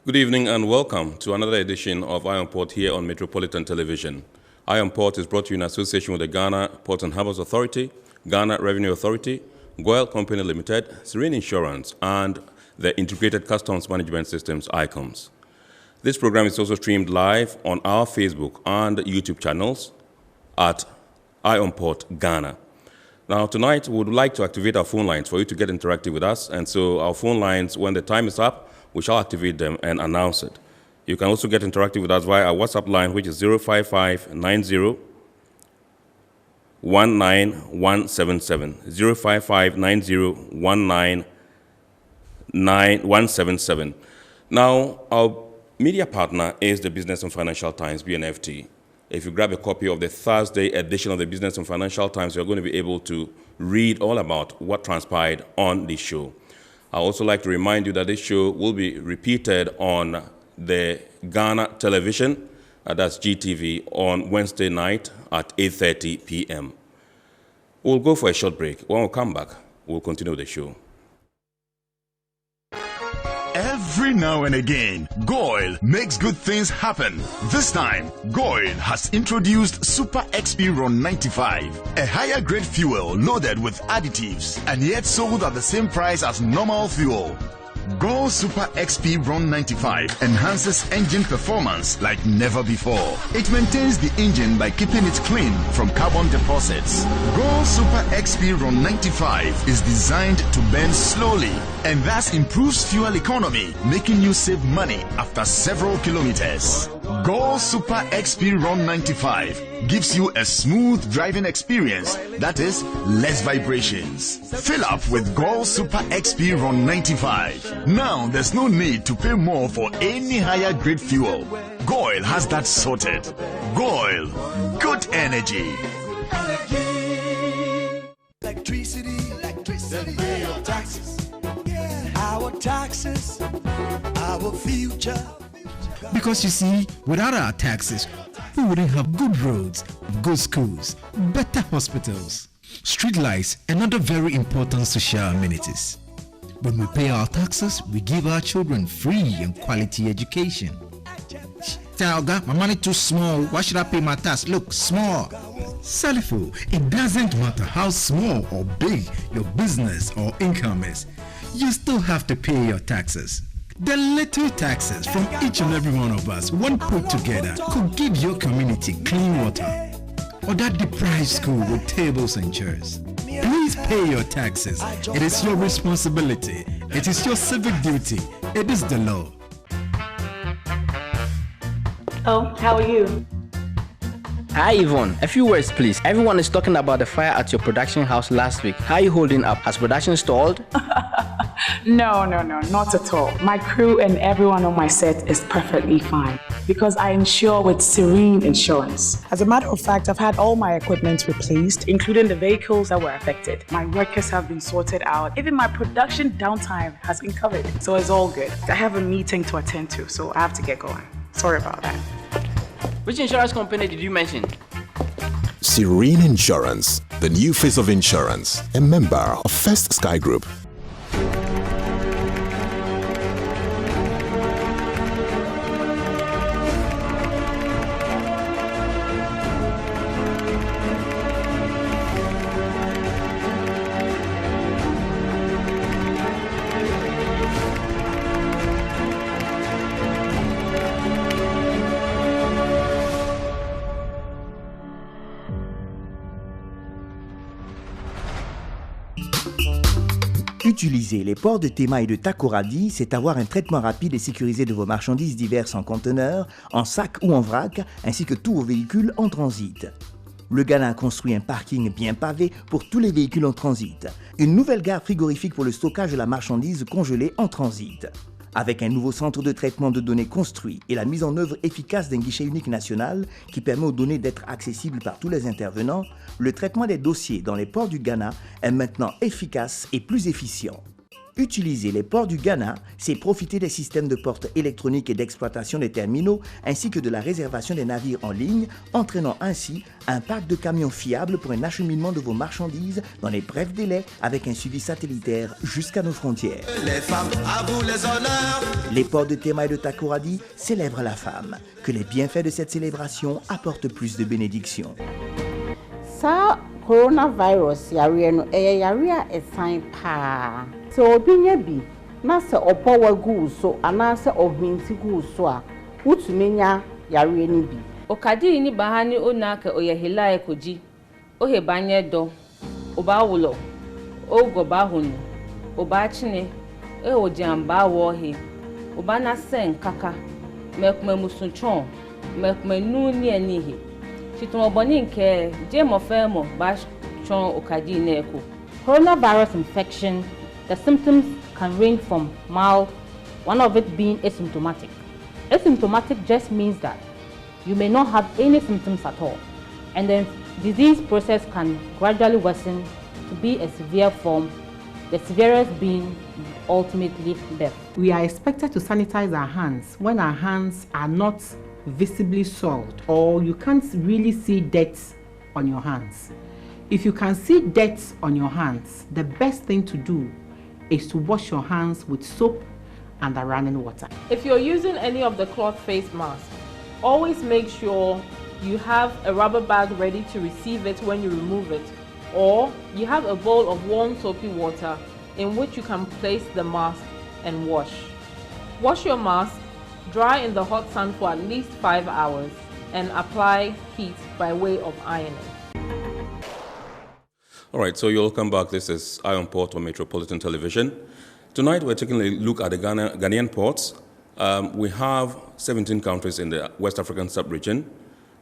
Good evening and welcome to another edition of Iron Port here on Metropolitan Television. Iron Port is brought to you in association with the Ghana Port and Harbours Authority, Ghana Revenue Authority, Goyle Company Limited, Serene Insurance, and the Integrated Customs Management Systems, ICOMS. This program is also streamed live on our Facebook and YouTube channels at Iron Port Ghana. Now, tonight, we would like to activate our phone lines for you to get interactive with us. And so our phone lines, when the time is up, we shall activate them and announce it. You can also get interactive with us via our WhatsApp line, which is 05590 19177. 05590 177. Now, our media partner is the Business and Financial Times, BNFT. If you grab a copy of the Thursday edition of the Business and Financial Times, you're going to be able to read all about what transpired on this show. I also like to remind you that this show will be repeated on the Ghana television, that's GTV, on Wednesday night at 8:30 p.m. We'll go for a short break. When we come back, we'll continue the show. Every now and again, Goyle makes good things happen. This time, Goyle has introduced Super XP Ron 95, a higher grade fuel loaded with additives and yet sold at the same price as normal fuel. Goyle Super XP Ron 95 enhances engine performance like never before. It maintains the engine by keeping it clean from carbon deposits. Goyle Super XP Ron 95 is designed to burn slowly and thus improves fuel economy, making you save money after several kilometers. Goyle Super XP Ron 95 gives you a smooth driving experience, that is, less vibrations. Fill up with Goyle Super XP Ron 95. Now there's no need to pay more for any higher grade fuel. Goyle has that sorted. Goyle, good energy. Electricity, then pay your taxes. Our taxes, our future. Because you see, without our taxes, we wouldn't have good roads, good schools, better hospitals, street lights, and other very important social amenities. When we pay our taxes, we give our children free and quality education. Talga, my money too small. Why should I pay my tax? Look, small. Salifo, it doesn't matter how small or big your business or income is. You still have to pay your taxes. The little taxes from each and every one of us, when put together, could give your community clean water or that deprived school with tables and chairs. Please pay your taxes. It is your responsibility. It is your civic duty. It is the law. Oh, how are you? Hi Yvonne, a few words please. Everyone is talking about the fire at your production house last week. How are you holding up? Has production stalled? No, not at all. My crew and everyone on my set is perfectly fine because I insure with Serene Insurance. As a matter of fact, I've had all my equipment replaced, including the vehicles that were affected. My workers have been sorted out. Even my production downtime has been covered. So it's all good. I have a meeting to attend to, so I have to get going. Sorry about that. Which insurance company did you mention? Serene Insurance, the new face of insurance, a member of First Sky Group. Utiliser les ports de Tema et de Takoradi, c'est avoir un traitement rapide et sécurisé de vos marchandises diverses en conteneurs, en sac ou en vrac, ainsi que tous vos véhicules en transit. Le Ghana a construit un parking bien pavé pour tous les véhicules en transit. Une nouvelle gare frigorifique pour le stockage de la marchandise congelée en transit. Avec un nouveau centre de traitement de données construit et la mise en œuvre efficace d'un guichet unique national qui permet aux données d'être accessibles par tous les intervenants, le traitement des dossiers dans les ports du Ghana est maintenant efficace et plus efficient. Utiliser les ports du Ghana, c'est profiter des systèmes de portes électroniques et d'exploitation des terminaux, ainsi que de la réservation des navires en ligne, entraînant ainsi un parc de camions fiable pour un acheminement de vos marchandises dans les brefs délais avec un suivi satellitaire jusqu'à nos frontières. Les femmes, à vous les honneurs. Les ports de Tema et de Takoradi célèbrent la femme. Que les bienfaits de cette célébration apportent plus de bénédictions. Ça, coronavirus, yare no yare esan pa. So obi nya bi na se opowa gu so ana se obinti gu so a utumenya yare ni bi. Okadi ni bahani onaka oyehila ekoji. Ohe banye do. Oba wulo. Ogo ba hunu. Oba chine. Ojamba wohe. Oba na sen kaka. Mekme musunchon. Mekme nuni enihi. Chiton boni nke je mo femo ba chon okadi na eko. Coronavirus infection, the symptoms can range from mild, one of it being asymptomatic. Asymptomatic just means that you may not have any symptoms at all, and the disease process can gradually worsen to be a severe form, the severest being ultimately death. We are expected to sanitize our hands when our hands are not visibly soiled or you can't really see dirt on your hands. If you can see dirt on your hands, the best thing to do is to wash your hands with soap and the running water. If you're using any of the cloth face masks, always make sure you have a rubber bag ready to receive it when you remove it, or you have a bowl of warm soapy water in which you can place the mask and wash. Wash your mask, dry in the hot sun for at least 5 hours, and apply heat by way of ironing. All right, so you're welcome back. This is Iron Port on Metropolitan Television. Tonight we're taking a look at the Ghanaian ports. We have 17 countries in the West African sub-region,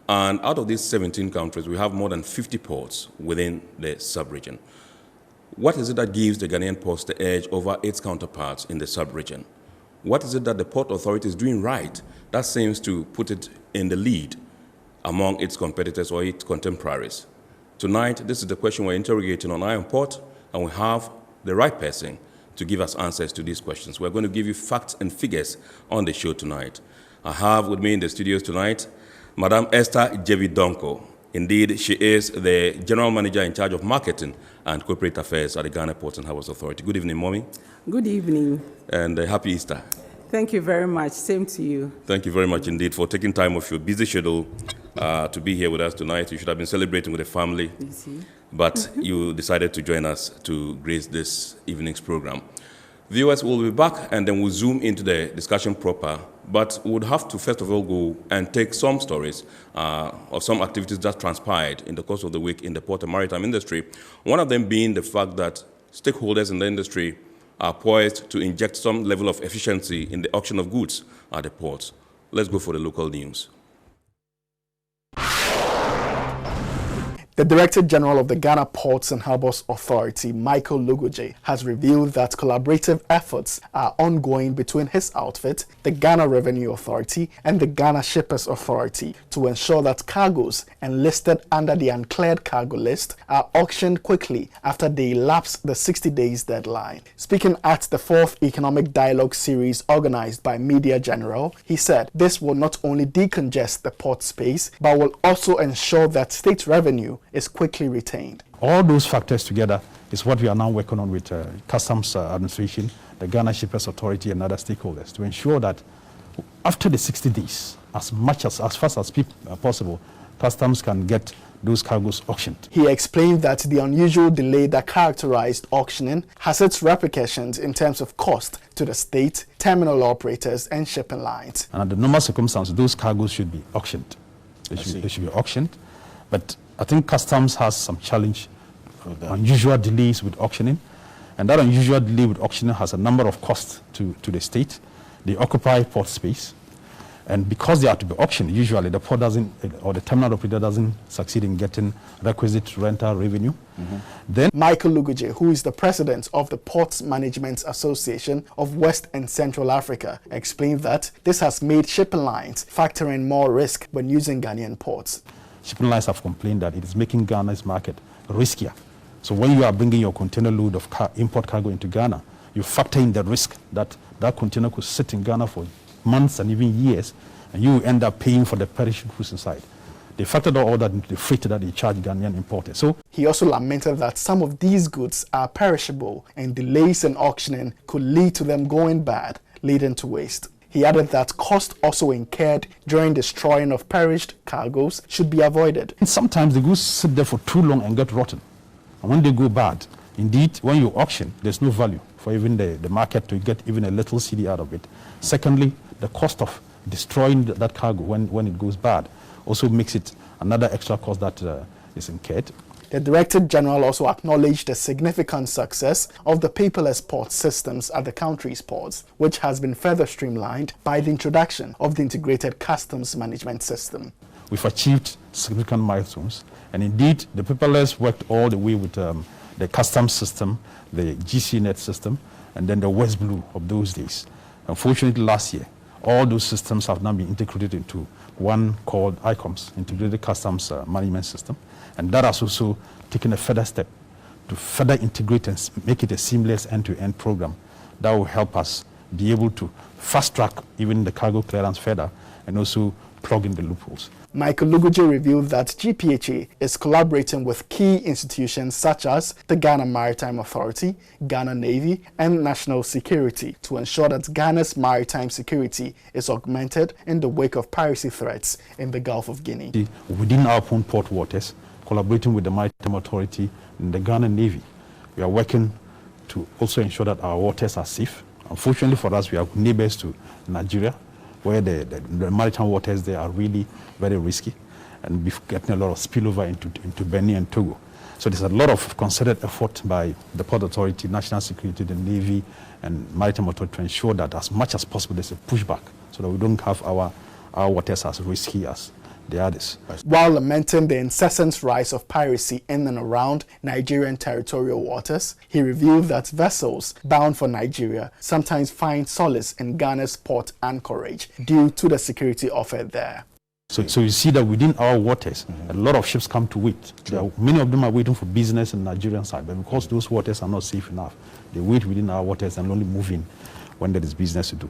and out of these 17 countries, we have more than 50 ports within the sub-region. What is it that gives the Ghanaian ports the edge over its counterparts in the sub-region? What is it that the Port Authority is doing right that seems to put it in the lead among its competitors or its contemporaries? Tonight, this is the question we're interrogating on Iron Port, and we have the right person to give us answers to these questions. We're going to give you facts and figures on the show tonight. I have with me in the studios tonight Madam Esther Jevi-Donko. Indeed, she is the General Manager in charge of Marketing and Corporate Affairs at the Ghana Ports and Harbours Authority. Good evening, Mommy. Good evening. And happy Easter. Thank you very much. Same to you. Thank you very much indeed for taking time off your busy schedule to be here with us tonight. You should have been celebrating with the family, but you decided to join us to grace this evening's program. Viewers will be back and then we'll zoom into the discussion proper, but we would have to first of all go and take some stories of some activities that transpired in the course of the week in the port and maritime industry. One of them being the fact that stakeholders in the industry are poised to inject some level of efficiency in the auction of goods at the ports. Let's go for the local news. The Director General of the Ghana Ports and Harbours Authority, Michael Lugoje, has revealed that collaborative efforts are ongoing between his outfit, the Ghana Revenue Authority, and the Ghana Shippers Authority to ensure that cargoes enlisted under the uncleared cargo list are auctioned quickly after they elapse the 60 days deadline. Speaking at the 4th Economic Dialogue Series organized by Media General, he said this will not only decongest the port space, but will also ensure that state revenue is quickly retained. All those factors together is what we are now working on with Customs Administration, the Ghana Shippers Authority and other stakeholders to ensure that after the 60 days, as fast as possible, Customs can get those cargoes auctioned. He explained that the unusual delay that characterized auctioning has its repercussions in terms of cost to the state, terminal operators and shipping lines. And under normal circumstances, those cargoes should be auctioned. They should be auctioned, but I think Customs has some challenge, unusual delays with auctioning, and that unusual delay with auctioning has a number of costs to the state. They occupy port space, and because they have to be auctioned, usually the port doesn't, or the terminal operator doesn't succeed in getting requisite rental revenue. Then Michael Lugoje, who is the president of the Ports Management Association of West and Central Africa, explained that this has made shipping lines factor in more risk when using Ghanaian ports. Shipping lines have complained that it is making Ghana's market riskier. So when you are bringing your container load of import cargo into Ghana, you factor in the risk that that container could sit in Ghana for months and even years, and you end up paying for the perishing goods inside. They factored all that into the freight that they charge Ghanaian importers. So he also lamented that some of these goods are perishable and delays in auctioning could lead to them going bad, leading to waste. He added that cost also incurred during destroying of perished cargoes should be avoided. And sometimes the goods sit there for too long and get rotten. And when they go bad, indeed, when you auction, there's no value for even the market to get even a little CD out of it. Secondly, the cost of destroying that cargo when it goes bad also makes it another extra cost that is incurred. The Director General also acknowledged the significant success of the paperless port systems at the country's ports, which has been further streamlined by the introduction of the Integrated Customs Management System. We've achieved significant milestones, and indeed the paperless worked all the way with the customs system, the GCNet system, and then the West Blue of those days. Unfortunately, last year, all those systems have now been integrated into one called ICOMS, Integrated Customs Management System, and that has also taken a further step to further integrate and make it a seamless end-to-end program that will help us be able to fast-track even the cargo clearance further and also plug in the loopholes. Michael Lugoje revealed that GPHA is collaborating with key institutions such as the Ghana Maritime Authority, Ghana Navy, and National Security to ensure that Ghana's maritime security is augmented in the wake of piracy threats in the Gulf of Guinea. Within our own port waters, collaborating with the Maritime Authority and the Ghana Navy, we are working to also ensure that our waters are safe. Unfortunately for us, we are neighbors to Nigeria, where the maritime waters there are really very risky, and we've gotten a lot of spillover into Benin and Togo. So there's a lot of concerted effort by the Port Authority, National Security, the Navy, and Maritime Authority to ensure that as much as possible there's a pushback so that we don't have our waters as risky as the others. While lamenting the incessant rise of piracy in and around Nigerian territorial waters, he revealed that vessels bound for Nigeria sometimes find solace in Ghana's port anchorage due to the security offered there. So you see that within our waters, a lot of ships come to wait. Many of them are waiting for business in the Nigerian side, but because those waters are not safe enough, they wait within our waters and only move in when there is business to do.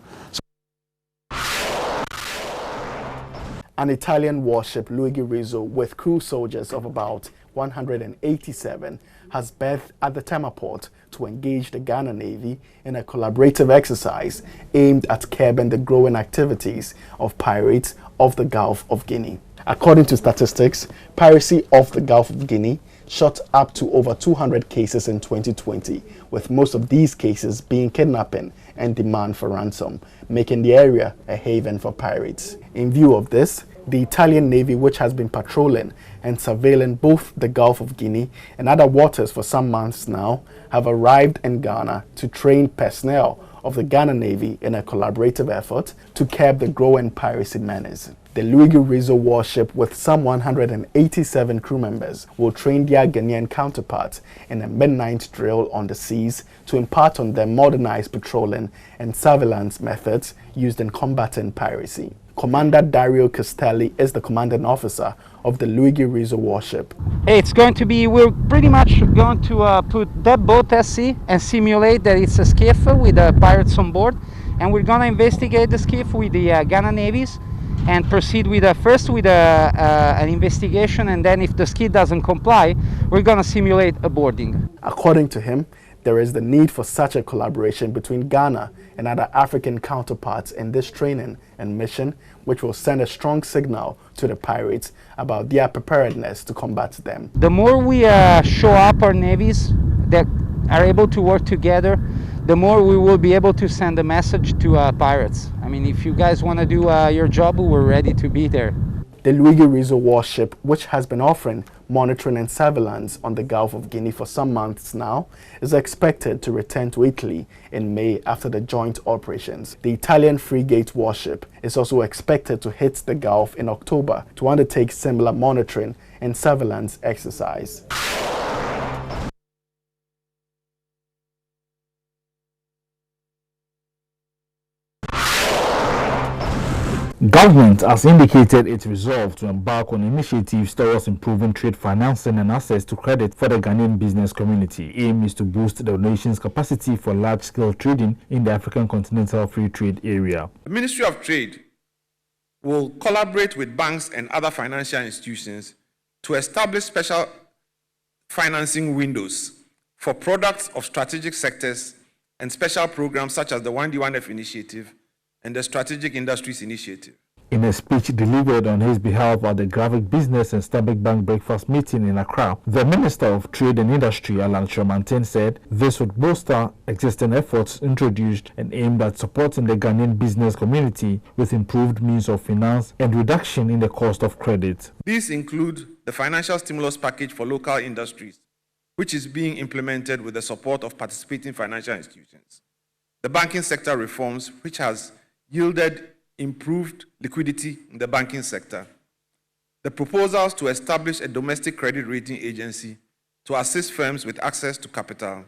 An Italian warship, Luigi Rizzo, with crew soldiers of about 187, has berthed at the Tema port to engage the Ghana Navy in a collaborative exercise aimed at curbing the growing activities of pirates of the Gulf of Guinea. According to statistics, piracy of the Gulf of Guinea shot up to over 200 cases in 2020, with most of these cases being kidnapping and demand for ransom, making the area a haven for pirates. In view of this, the Italian Navy, which has been patrolling and surveilling both the Gulf of Guinea and other waters for some months now, have arrived in Ghana to train personnel of the Ghana Navy in a collaborative effort to curb the growing piracy menace. The Luigi Rizzo warship, with some 187 crew members, will train their Ghanaian counterparts in a midnight drill on the seas to impart on them modernized patrolling and surveillance methods used in combating piracy. Commander Dario Castelli is the commanding officer of the Luigi Rizzo warship. It's going to be, we're pretty much going to put that boat at sea and simulate that it's a skiff with pirates on board, and we're going to investigate the skiff with the Ghana Navies and proceed with first with an investigation, and then if the skiff doesn't comply, we're going to simulate a boarding. According to him, there is the need for such a collaboration between Ghana and other African counterparts in this training and mission, which will send a strong signal to the pirates about their preparedness to combat them. The more we show up our navies that are able to work together, the more we will be able to send a message to pirates. I mean, if you guys want to do your job, we're ready to be there. The Luigi Rizzo warship, which has been offering monitoring and surveillance on the Gulf of Guinea for some months now, is expected to return to Italy in May after the joint operations. The Italian frigate warship is also expected to hit the Gulf in October to undertake similar monitoring and surveillance exercise. Government has indicated its resolve to embark on initiatives towards improving trade financing and access to credit for the Ghanaian business community. Aim is to boost the nation's capacity for large-scale trading in the African Continental Free Trade Area. The Ministry of Trade will collaborate with banks and other financial institutions to establish special financing windows for products of strategic sectors and special programs such as the 1D1F initiative and the Strategic Industries Initiative. In a speech delivered on his behalf at the Graphic Business and Stanbic Bank breakfast meeting in Accra, the Minister of Trade and Industry, Alan Shomantin, said this would bolster existing efforts introduced and aimed at supporting the Ghanaian business community with improved means of finance and reduction in the cost of credit. These include the financial stimulus package for local industries, which is being implemented with the support of participating financial institutions, the banking sector reforms, which has yielded improved liquidity in the banking sector, the proposals to establish a domestic credit rating agency to assist firms with access to capital,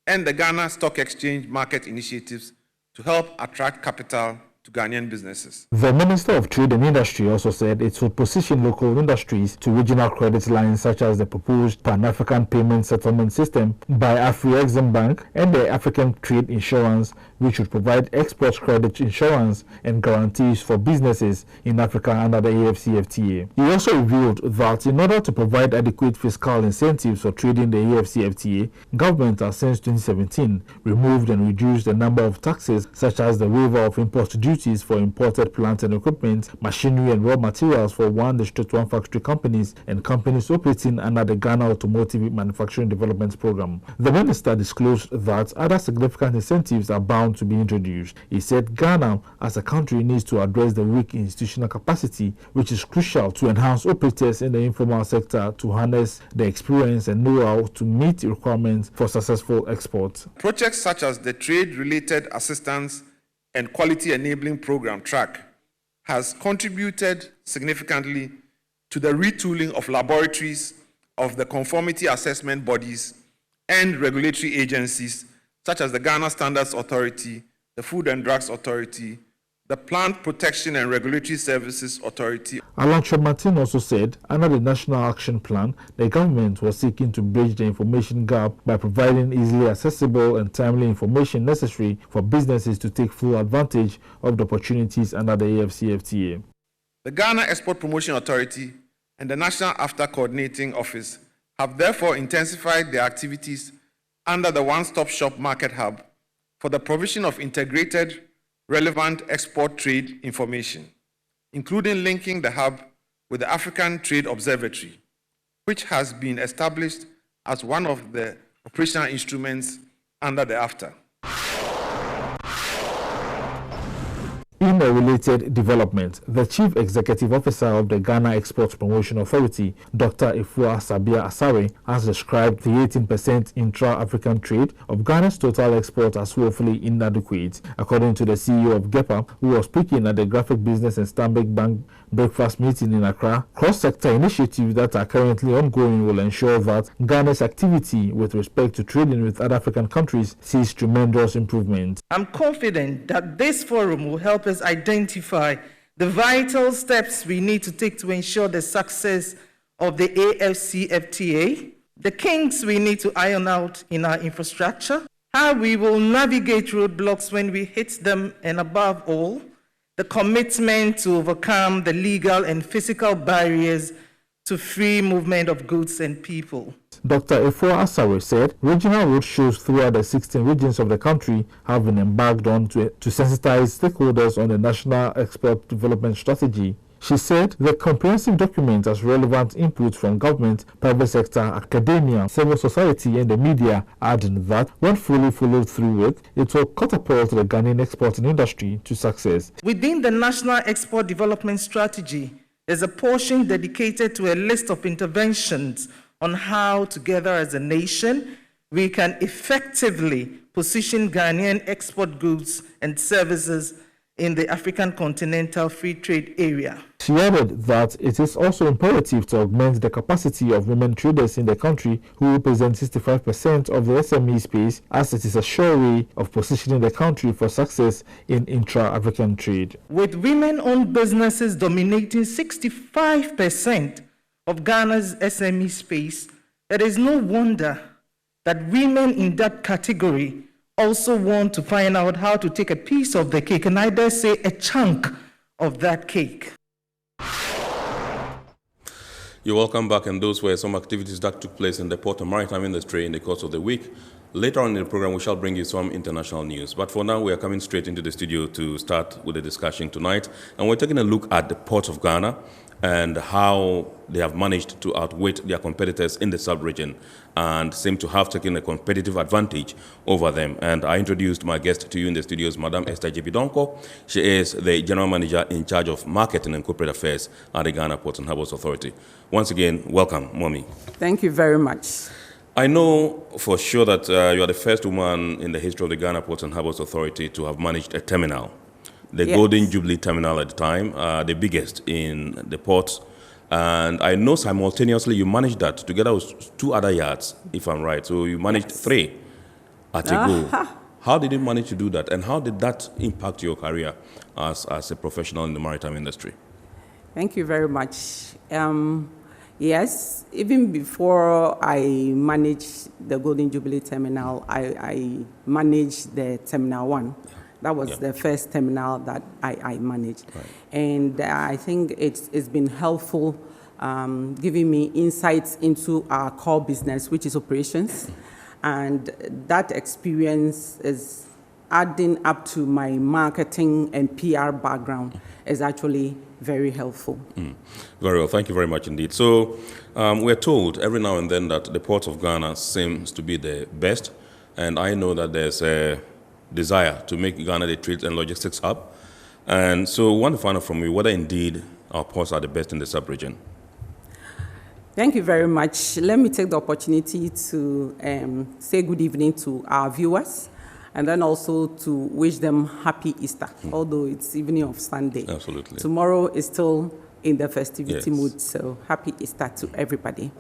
and the Ghana Stock Exchange market initiatives to help attract capital to Ghanaian businesses. The Minister of Trade and Industry also said it would position local industries to regional credit lines such as the proposed Pan-African Payment Settlement System by Afri-Exim Bank and the African Trade Insurance, which would provide export credit insurance and guarantees for businesses in Africa under the AFCFTA. He also revealed that in order to provide adequate fiscal incentives for trading the AFCFTA, government has since 2017 removed and reduced a number of taxes such as the waiver of import duties for imported plant and equipment, machinery and raw materials for one district, one factory companies and companies operating under the Ghana Automotive Manufacturing Development Program. The minister disclosed that other significant incentives are bound to be introduced. He said Ghana as a country needs to address the weak institutional capacity, which is crucial to enhance operators in the informal sector to harness the experience and know-how to meet requirements for successful export. Projects such as the Trade-Related Assistance and Quality Enabling Program (TRAC) has contributed significantly to the retooling of laboratories of the conformity assessment bodies and regulatory agencies such as the Ghana Standards Authority, the Food and Drugs Authority, the Plant Protection and Regulatory Services Authority. Alan Shomantin also said under the National Action Plan, the government was seeking to bridge the information gap by providing easily accessible and timely information necessary for businesses to take full advantage of the opportunities under the AFCFTA. The Ghana Export Promotion Authority and the National AFTA Coordinating Office have therefore intensified their activities under the One-Stop Shop Market Hub for the provision of integrated relevant export trade information, including linking the hub with the African Trade Observatory, which has been established as one of the operational instruments under the AFTA. In a related development, the Chief Executive Officer of the Ghana Export Promotion Authority, Dr. Ifua Sabia Asare, has described the 18% intra-African trade of Ghana's total export as woefully inadequate. According to the CEO of Gpha, who was speaking at the Graphic Business and Stanbic Bank breakfast meeting in Accra, cross-sector initiatives that are currently ongoing will ensure that Ghana's activity with respect to trading with other African countries sees tremendous improvement. I'm confident that this forum will help us identify the vital steps we need to take to ensure the success of the AFCFTA, the kinks we need to iron out in our infrastructure, how we will navigate roadblocks when we hit them, and above all, the commitment to overcome the legal and physical barriers to free movement of goods and people. Dr. Ifua Asare said regional roadshows throughout the 16 regions of the country have been embarked on to sensitize stakeholders on the National Export Development Strategy. She said the comprehensive document has relevant input from government, private sector, academia, civil society and the media, adding that when fully followed through with, it will catapult the Ghanaian exporting industry to success. Within the National Export Development Strategy, there's a portion dedicated to a list of interventions on how, together as a nation, we can effectively position Ghanaian export goods and services in the African Continental Free Trade Area. She added that it is also imperative to augment the capacity of women traders in the country, who represent 65% of the SME space, as it is a sure way of positioning the country for success in intra-African trade. With women-owned businesses dominating 65% of Ghana's SME space, it is no wonder that women in that category also want to find out how to take a piece of the cake, and I dare say a chunk of that cake. You're welcome back, and those were some activities that took place in the port and maritime industry in the course of the week. Later on in the program, we shall bring you some international news. But for now, we are coming straight into the studio to start with the discussion tonight. And we're taking a look at the ports of Ghana and how they have managed to outwit their competitors in the sub-region and seem to have taken a competitive advantage over them. And I introduced my guest to you in the studios, Madam Esther Jebidonko. She is the General Manager in charge of Marketing and Corporate Affairs at the Ghana Ports and Harbours Authority. Once again, welcome, Mommy. Thank you very much. I know for sure that you are the first woman in the history of the Ghana Ports and Harbours Authority to have managed a terminal. The Yes. Golden Jubilee Terminal at the time, the biggest in the port. And I know simultaneously you managed that together with 2 other yards, if I'm right. So you managed 3 at a go. How did you manage to do that? And how did that impact your career as a professional in the maritime industry? Thank you very much. Yes, even before I managed the Golden Jubilee Terminal, I managed the Terminal 1. That was the first terminal that I managed. Right. And I think it's been helpful, giving me insights into our core business, which is operations. And that experience is adding up to my marketing and PR background is actually very helpful. Very well. Thank you very much indeed. So we're told every now and then that the port of Ghana seems to be the best. And I know that there's a desire to make Ghana the trade and logistics hub. And so I want to find out from you whether indeed our ports are the best in the sub-region. Thank you very much. Let me take the opportunity to say good evening to our viewers, and then also to wish them happy Easter, although it's evening of Sunday. Absolutely. Tomorrow is still in the festivity mood, so happy Easter to everybody.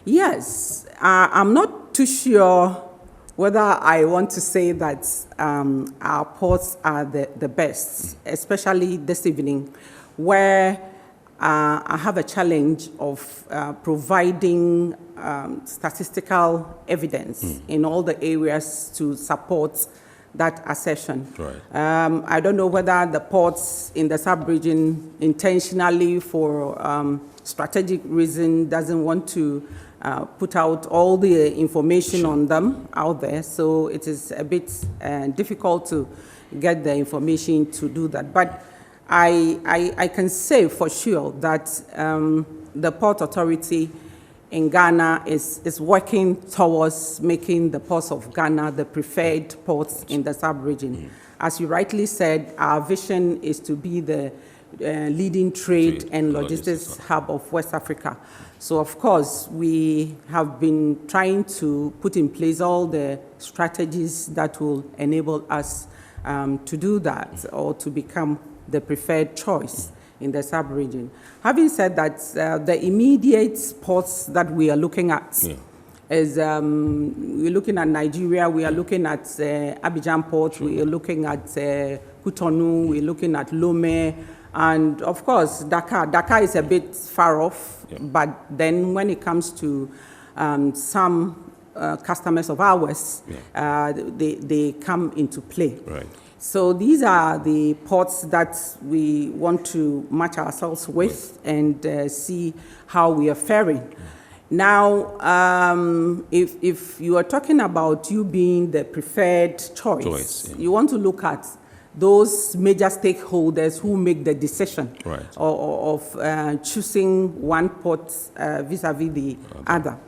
Yes, I'm not too sure whether I want to say that our ports are the best, especially this evening, where I have a challenge of providing statistical evidence in all the areas to support that assertion. Right. I don't know whether the ports in the sub-region intentionally for strategic reason doesn't want to put out all the information on them out there, so it is a bit difficult to get the information to do that. But I can say for sure that the Port Authority in Ghana is working towards making the ports of Ghana the preferred ports in the sub-region. As you rightly said, our vision is to be the leading trade and logistics hub of West Africa. So, of course, we have been trying to put in place all the strategies that will enable us to do that, or to become the preferred choice in the sub-region. Having said that, the immediate ports that we are looking at is we're looking at Nigeria, we are looking at Abidjan Port, we are looking at Cotonou, we're looking at Lomé, and of course Dakar. Dakar is a bit far off, but then when it comes to some customers of ours, they come into play. Right. So these are the ports that we want to match ourselves with and see how we are faring. Now, if you are talking about you being the preferred choice, you want to look at those major stakeholders who make the decision of choosing one port vis-a-vis the other.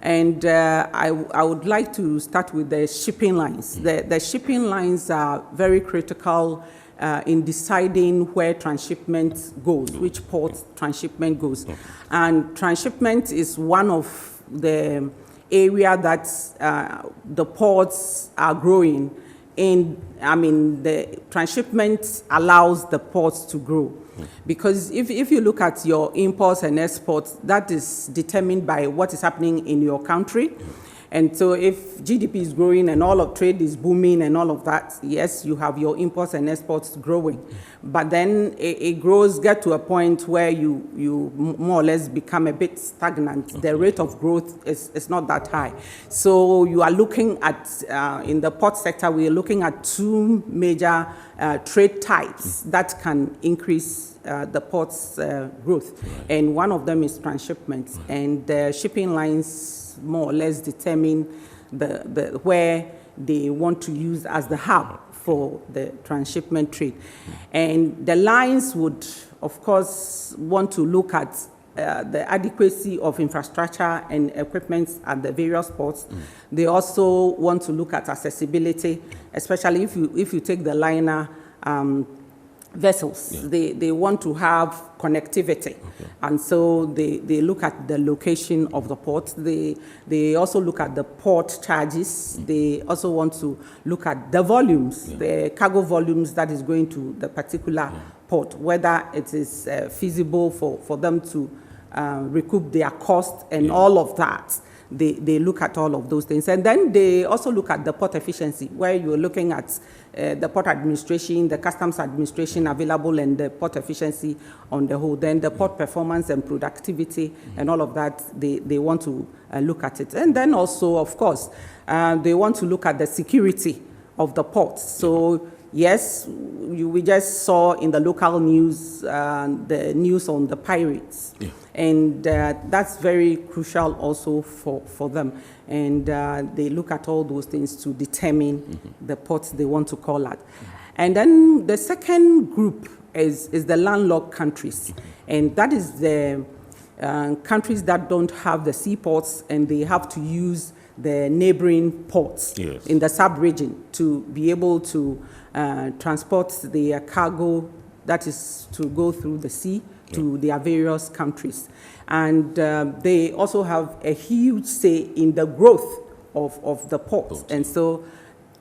And I would like to start with the shipping lines. The shipping lines are very critical in deciding where transshipment goes, which port transshipment goes. And transshipment is one of the area that the ports are growing the transshipment allows the ports to grow. Because if you look at your imports and exports, that is determined by what is happening in your country. And so if GDP is growing and all of trade is booming and all of that, yes, you have your imports and exports growing. But then it grows, get to a point where you more or less become a bit stagnant. Okay. The rate of growth is not that high. So you are looking at, in the port sector, we are looking at two major trade types that can increase the port's growth. Right. And one of them is transshipment. Right. And the shipping lines more or less determine where they want to use as the hub for the transshipment trade. And the lines would, of course, want to look at the adequacy of infrastructure and equipment at the various ports. They also want to look at accessibility, especially if you take the liner vessels. Yeah. They want to have connectivity. Okay. And so they look at the location of the port. They also look at the port charges. They also want to look at the volumes, the cargo volumes that is going to the particular port, whether it is feasible for them to recoup their cost and all of that. They look at all of those things. And then they also look at the port efficiency, where you're looking at the port administration, the customs administration available, and the port efficiency on the whole. Then the port performance and productivity and all of that, they want to look at it. And then also, of course, they want to look at the security of the ports. So yes, we just saw in the local news the news on the pirates. Yeah. And that's very crucial also for them. And they look at all those things to determine the ports they want to call at. And then the second group is the landlocked countries. And that is the countries that don't have the seaports, and they have to use the neighboring ports in the sub-region to be able to transport their cargo that is to go through the sea to their various countries. And they also have a huge say in the growth of the ports. And so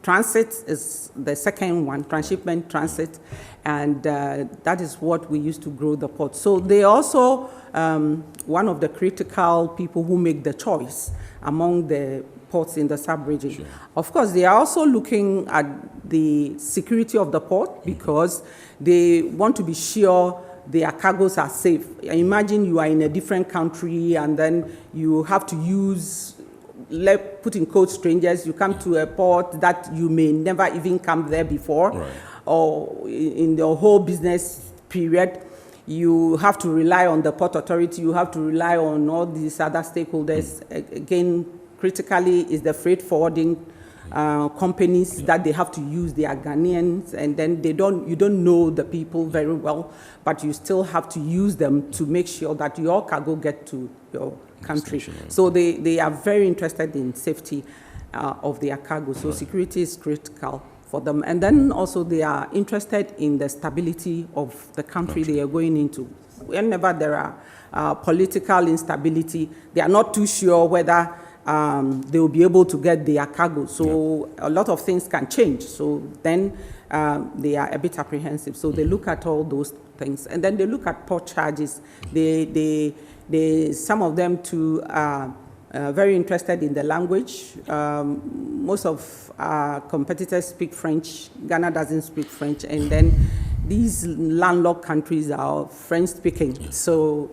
transit is the second one, transshipment, transit, and that is what we use to grow the port. So they also one of the critical people who make the choice among the ports in the sub-region. Sure. Of course, they are also looking at the security of the port because they want to be sure their cargoes are safe. Imagine you are in a different country and then you have to use, put in quotes, strangers. You come to a port that you may never even come there before, right, or in the whole business period. You have to rely on the port authority. You have to rely on all these other stakeholders. Again, critically is the freight forwarding companies that they have to use. They are Ghanaians, and then you don't know the people very well, but you still have to use them to make sure that your cargo get to your country. So they are very interested in safety of their cargo. So security is critical for them. And then also they are interested in the stability of the country they are going into. Whenever there are political instability, they are not too sure whether they will be able to get their cargo. So a lot of things can change. So then they are a bit apprehensive. So they look at all those things. And then they look at port charges. Some of them too are very interested in the language. Most of our competitors speak French. Ghana doesn't speak French. And then these landlocked countries are French-speaking. So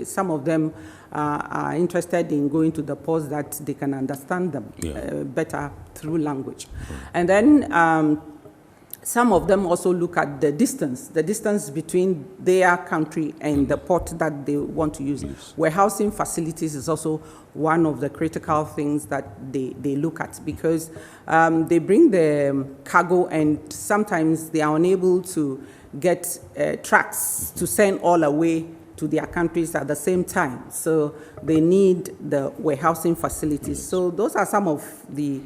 some of them are interested in going to the ports that they can understand them better through language. And then some of them also look at the distance between their country and the port that they want to use. Warehousing facilities is also one of the critical things that they look at, because they bring the cargo and sometimes they are unable to get trucks to send all away to their countries at the same time. So they need the warehousing facilities. So those are some of the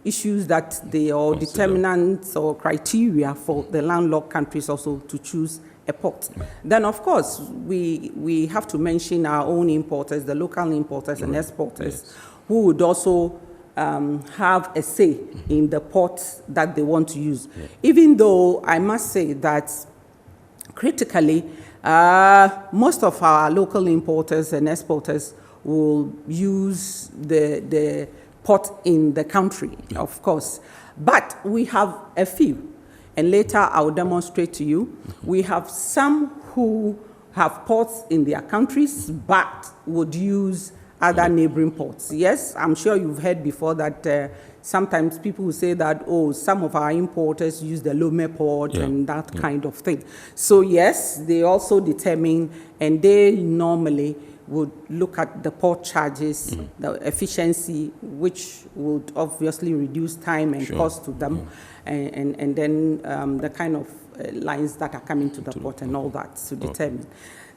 issues that or determinants or criteria for the landlocked countries also to choose a port. Then, of course, we have to mention our own importers, the local importers and exporters, who would also have a say in the port that they want to use. Even though I must say that critically, most of our local importers and exporters will use the port in the country, of course. But we have a few, and later I'll demonstrate to you. We have some who have ports in their countries, but would use other neighboring ports. Yes, I'm sure you've heard before that sometimes people will say that, oh, some of our importers use the Lome port and that kind of thing. So yes, they also determine, and they normally would look at the port charges, the efficiency, which would obviously reduce time and cost to them, and then the kind of lines that are coming to the port and all that to determine.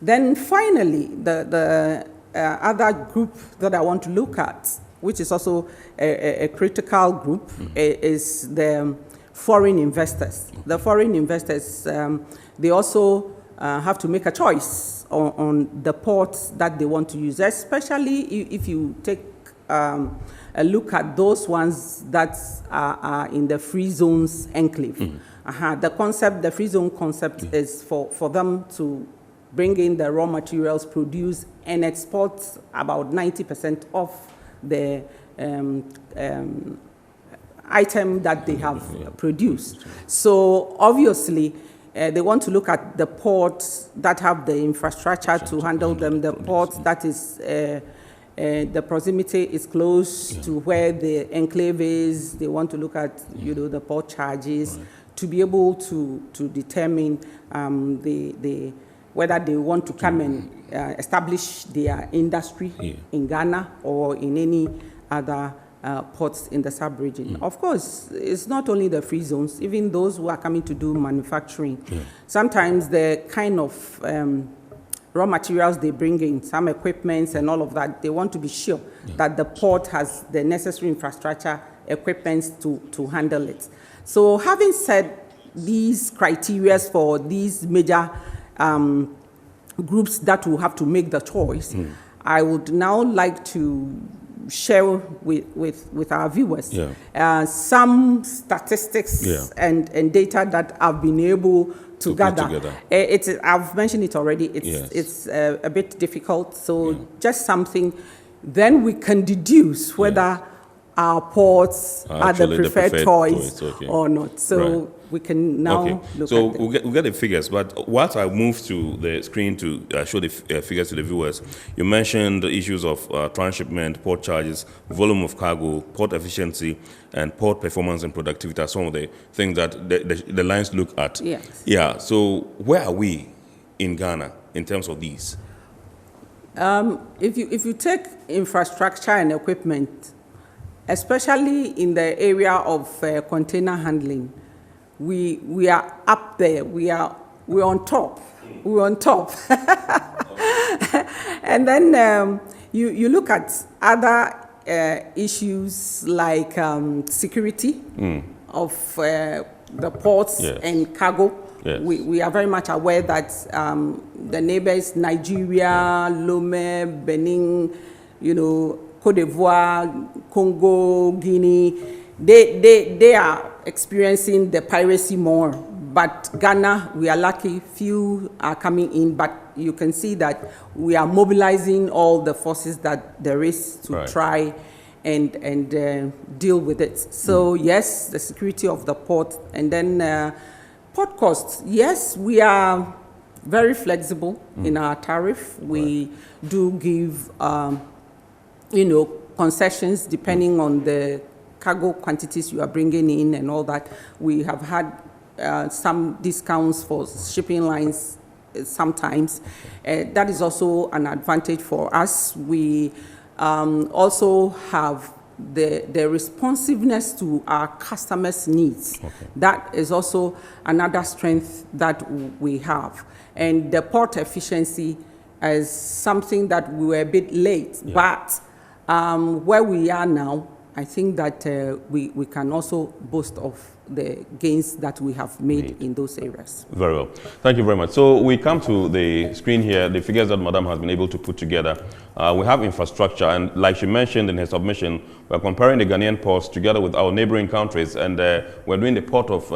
Then finally, the other group that I want to look at, which is also a critical group, is the foreign investors. The foreign investors, they also have to make a choice on the ports that they want to use, especially if you take a look at those ones that are in the free zones enclave. The concept, the free zone concept, is for them to bring in the raw materials, produce, and export about 90% of the item that they have produced. So obviously, they want to look at the ports that have the infrastructure to handle them, the ports that is, the proximity is close to where the enclave is. They want to look at, the port charges to be able to determine whether they want to come and establish their industry in Ghana or in any other ports in the sub-region. Of course, it's not only the free zones, even those who are coming to do manufacturing. Sometimes the kind of raw materials they bring in, some equipments and all of that, they want to be sure that the port has the necessary infrastructure, equipments to handle it. So having said these criteria for these major groups that will have to make the choice, I would now like to share with our viewers some statistics and data that I've been able to gather. I've mentioned it already. It's a bit difficult, so just something. Then we can deduce whether our ports are the preferred choice or not. So we can now look so at them. we'll get the figures, but whilst I move to the screen to show the figures to the viewers, you mentioned the issues of transshipment, port charges, volume of cargo, port efficiency, and port performance and productivity are some of the things that the lines look at. Yeah, so where are we in Ghana in terms of these? If you take infrastructure and equipment, especially in the area of container handling, we are up there. We're on top. We're on top. And then you look at other issues like security of the ports and cargo. We are very much aware that the neighbors, Nigeria, Lome, Benin, Cote d'Ivoire, Congo, Guinea, they are experiencing the piracy more. But Ghana, we are lucky, few are coming in, but you can see that we are mobilizing all the forces that there is to try and deal with it. So yes, the security of the port, and then port costs. Yes, we are very flexible in our tariff. We do give concessions depending on the cargo quantities you are bringing in and all that. We have had some discounts for shipping lines sometimes. That is also an advantage for us. We also have the responsiveness to our customers' needs. That is also another strength that we have. And the port efficiency is something that we were a bit late, but where we are now, I think that we can also boast of the gains that we have made in those areas. Very well. Thank you very much. So we come to the screen here, the figures that Madam has been able to put together. We have infrastructure, and like she mentioned in her submission, we're comparing the Ghanaian ports together with our neighboring countries, and we're doing the port of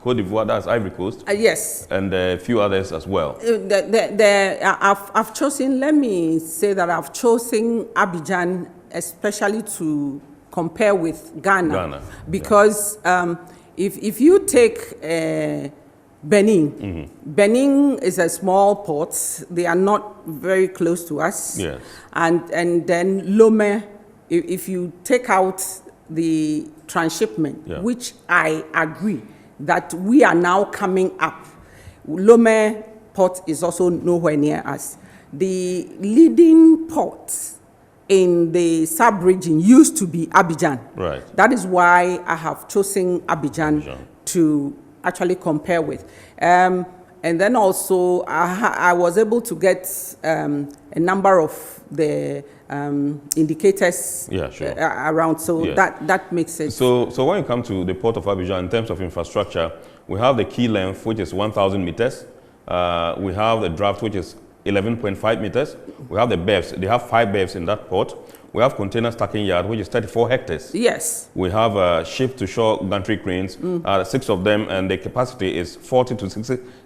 Côte d'Ivoire, that's Ivory Coast. Yes. And a few others as well. I've chosen, let me say that I've chosen Abidjan especially to compare with Ghana. Because if you take Benin, Benin is a small port. They are not very close to us. Yes. And then Lome, if you take out the transshipment, which I agree that we are now coming up, Lome port is also nowhere near us. The leading ports in the sub-region used to be Abidjan. Right. That is why I have chosen Abidjan to actually compare with. And then also I was able to get a number of the indicators around, so that makes sense. So when you come to the port of Abidjan, in terms of infrastructure, we have the quay length, which is 1,000 meters. We have the draft, which is 11.5 meters. We have the berths. They have 5 berths in that port. We have container stacking yard, which is 34 hectares. Yes. We have ship-to-shore gantry cranes, 6 of them, and the capacity is 40 to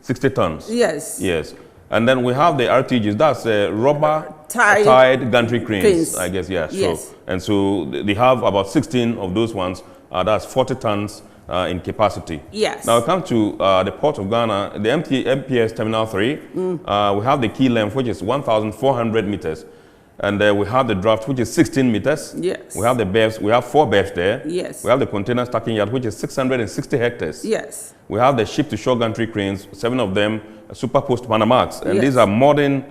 60 tons. Yes. Yes. And then we have the RTGs. That's rubber-tied gantry cranes, I guess. Yeah. Yes. So they have about 16 of those ones. That's 40 tons. In capacity. Yes. Now we come to the Port of Ghana, the MPS Terminal 3. We have the quay length, which is 1,400 meters. And we have the draft, which is 16 meters. Yes. We have the berths. We have 4 berths there. Yes. We have the container stacking yard, which is 660 hectares. Yes. We have the ship-to-shore gantry cranes, 7 of them, superpost Panamax. And Yes. these are modern,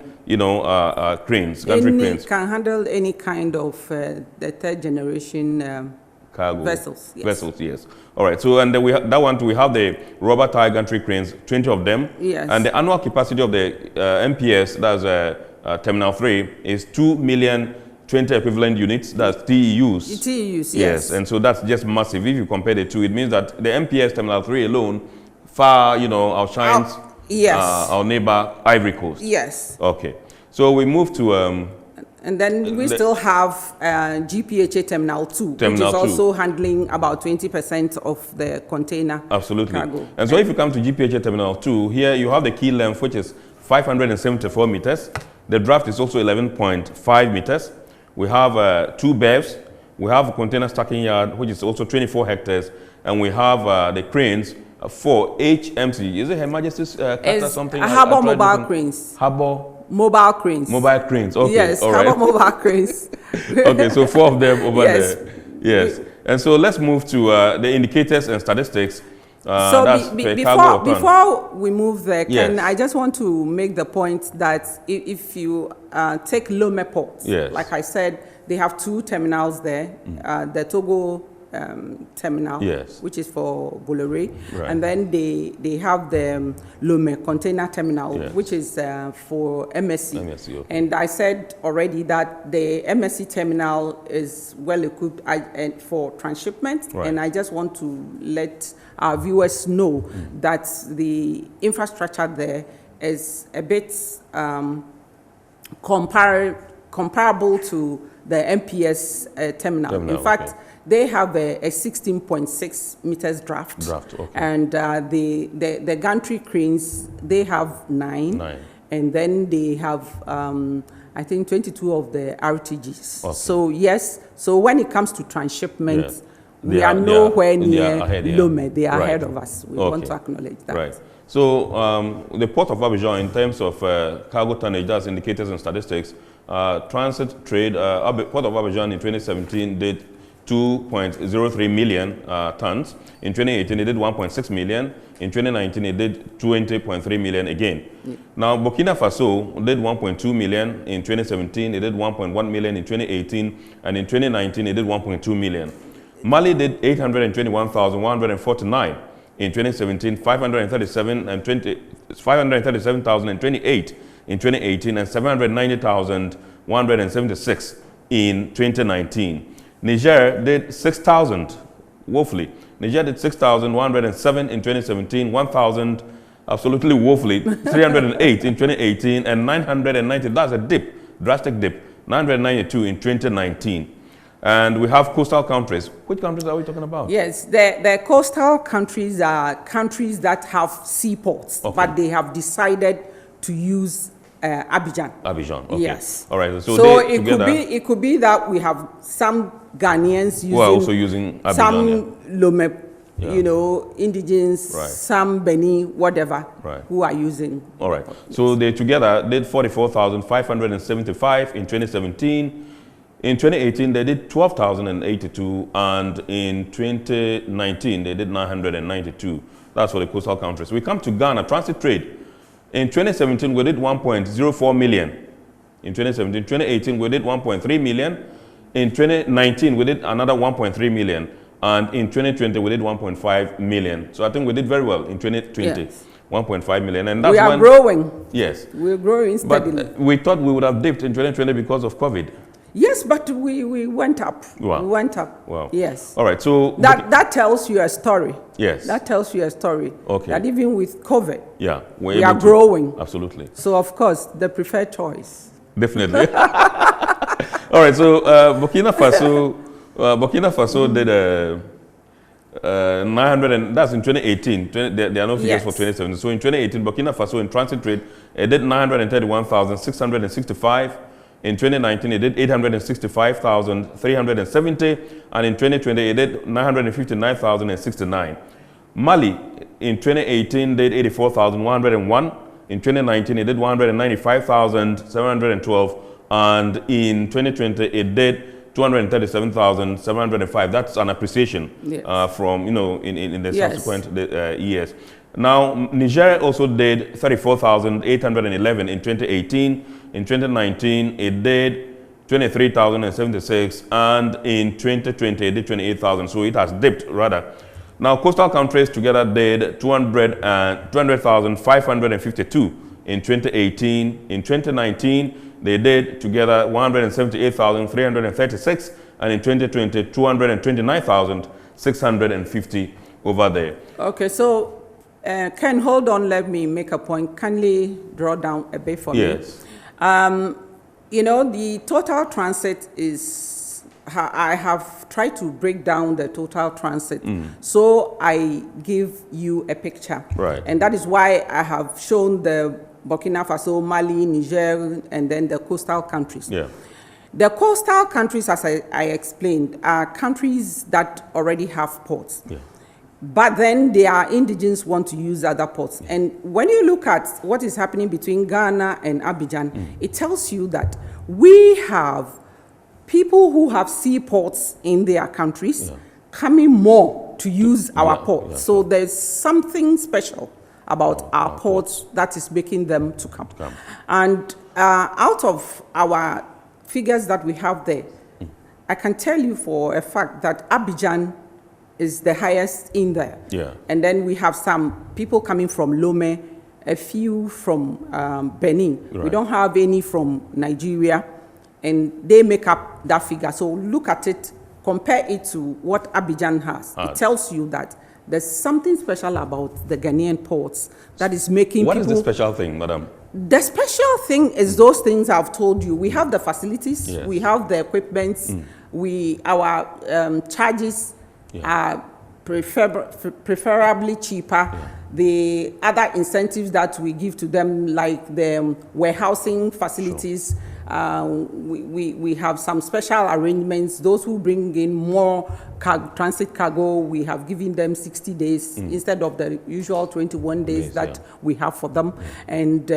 cranes, gantry cranes. Can handle any kind of the third generation Cargo. Vessels, yes. Vessels, yes. All right, so and then we have the rubber tie gantry cranes, 20 of them. Yes. And the annual capacity of the MPS, that's Terminal 3, is 2 million 20 equivalent units, that's TEUs. TEUs, yes. And so that's just massive. If you compare the two, it means that the MPS Terminal 3 alone far, outshines our neighbor Ivory Coast. Yes. Okay. So we move to... and then we still have Gpha Terminal 2, which is also handling about 20% of the container cargo. And so if you come to Gpha Terminal 2, here you have the quay length, which is 574 meters. The draft is also 11.5 meters. We have 2 berths. We have a container stacking yard, which is also 24 hectares. And we have the cranes for HMC. Is it Her Majesty's Carter something? Harbour Mobile Cranes. Harbour Mobile cranes. Mobile cranes, okay. Yes, all right. mobile cranes. Okay, so 4 of them over Yes. there. Yes. And so let's move to the indicators and statistics. So before we move there, Yes. I just want to make the point that if you take Lome Port, Yes. like I said, they have 2 terminals there. The Togo terminal, Yes. which is for Bolloré, Right. and then they have the Lome container terminal, Yes. which is for MSC. MSC, okay. And I said already that the MSC terminal is well equipped for transshipment, Right. and I just want to let our viewers know that the infrastructure there is a bit comparable to the MPS terminal. In fact, they have a 16.6 meters draft. Okay. And the gantry cranes, they have 9. And then they have, I think, 22 of the RTGs. Okay. So, yes, so when it comes to transshipment, we are nowhere near Lome. They are ahead of us. We want to acknowledge that. Right. So the Port of Abidjan, in terms of cargo tonnage, that's indicators and statistics, transit trade, Port of Abidjan in 2017 did 2.03 million tons. In 2018, it did 1.6 million. In 2019, it did 20.3 million again. Now, Burkina Faso did 1.2 million in 2017. It did 1.1 million in 2018. And in 2019, it did 1.2 million. Mali did 821,149 in 2017, 537,028 in 2018, and 790,176 in 2019. Niger did 6,000, woefully. Niger did 6,107 in 2017, 1,000, absolutely woefully, 308 in 2018, and 990, that's a dip, drastic dip, 992 in 2019. And we have coastal countries. Which countries are we talking about? Yes, the coastal countries are countries that have seaports, Okay. but they have decided to use Abidjan. Abidjan, okay. Yes. All right, so So they together, it could be that we have some Ghanaians using, who are also using Abidjan, some Lome, Yeah. you know, indigens, Right. some Beni, whatever, Right. who are using. All right. So they together did 44,575 in 2017. In 2018, they did 12,082. And in 2019, they did 992. That's for the coastal countries. We come to Ghana, transit trade. In 2017, we did 1.04 million. In 2017, 2018, we did 1.3 million. In 2019, we did another 1.3 million. And in 2020, we did 1.5 million. So I think we did very well in 2020. Yes. 1.5 million. And that's We are when, growing. Yes. We're growing steadily. But we thought we would have dipped in 2020 because of COVID. Yes, but we went up. Wow. We went up. Wow. Yes. All right. So That tells you a story. Yes. That tells you a story. Okay. That even with COVID, yeah, we are growing. Absolutely. So of course, the preferred choice. Definitely. All right. So Burkina Faso did 900, and that's in 2018. There are no figures Yes. for 2017. So in 2018, Burkina Faso in transit trade, it did 931,665. In 2019, it did 865,370. And in 2020, it did 959,069. Mali in 2018 did 84,101. In 2019, it did 195,712. And in 2020, it did 237,705. That's an appreciation Yes. from, in the Yes. subsequent years. Now, Nigeria also did 34,811 in 2018. In 2019, it did 23,076. And in 2020, it did 28,000. So it has dipped, rather. Now, coastal countries together did 200,552 in 2018. In 2019, they did together 178,336, and in 2020, 229,650 over there. Okay, so Ken, hold on, let me make a point. Kindly draw down a bit for me. Yes. The total transit is, I have tried to break down the total transit. So I give you a picture. Right. And that is why I have shown the Burkina Faso, Mali, Niger, and then the coastal countries. Yeah. The coastal countries, as I explained, are countries that already have ports. Yeah. But then their indigents want to use other ports. And when you look at what is happening between Ghana and Abidjan, it tells you that we have people who have seaports in their countries coming more to use our ports. Yeah. So there's something special about our ports that is making them to come. And out of our figures that we have there, I can tell you for a fact that Abidjan is the highest in there. Yeah. And then we have some people coming from Lome, a few from Benin. We Right. don't have any from Nigeria, and they make up that figure. So look at it, compare it to what Abidjan has. It tells you that there's something special about the Ghanaian ports that is making What people... is the special thing, madam? The special thing is those things I've told you. We have the facilities, Yes. we have the equipment, our charges are preferably cheaper. The other incentives that we give to them, like the warehousing facilities, we have some special arrangements. Those who bring in more transit cargo, we have given them 60 days instead of the usual 21 days that we have for them. And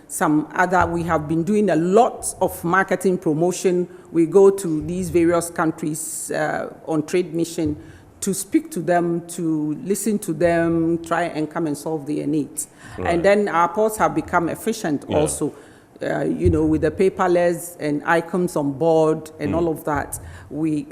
some other, we have been doing a lot of marketing promotion. We go to these various countries on trade mission to speak to them, to listen to them, try and come and solve their needs. Right. And then our ports have become efficient also. With the paperless and icons on board and all of that,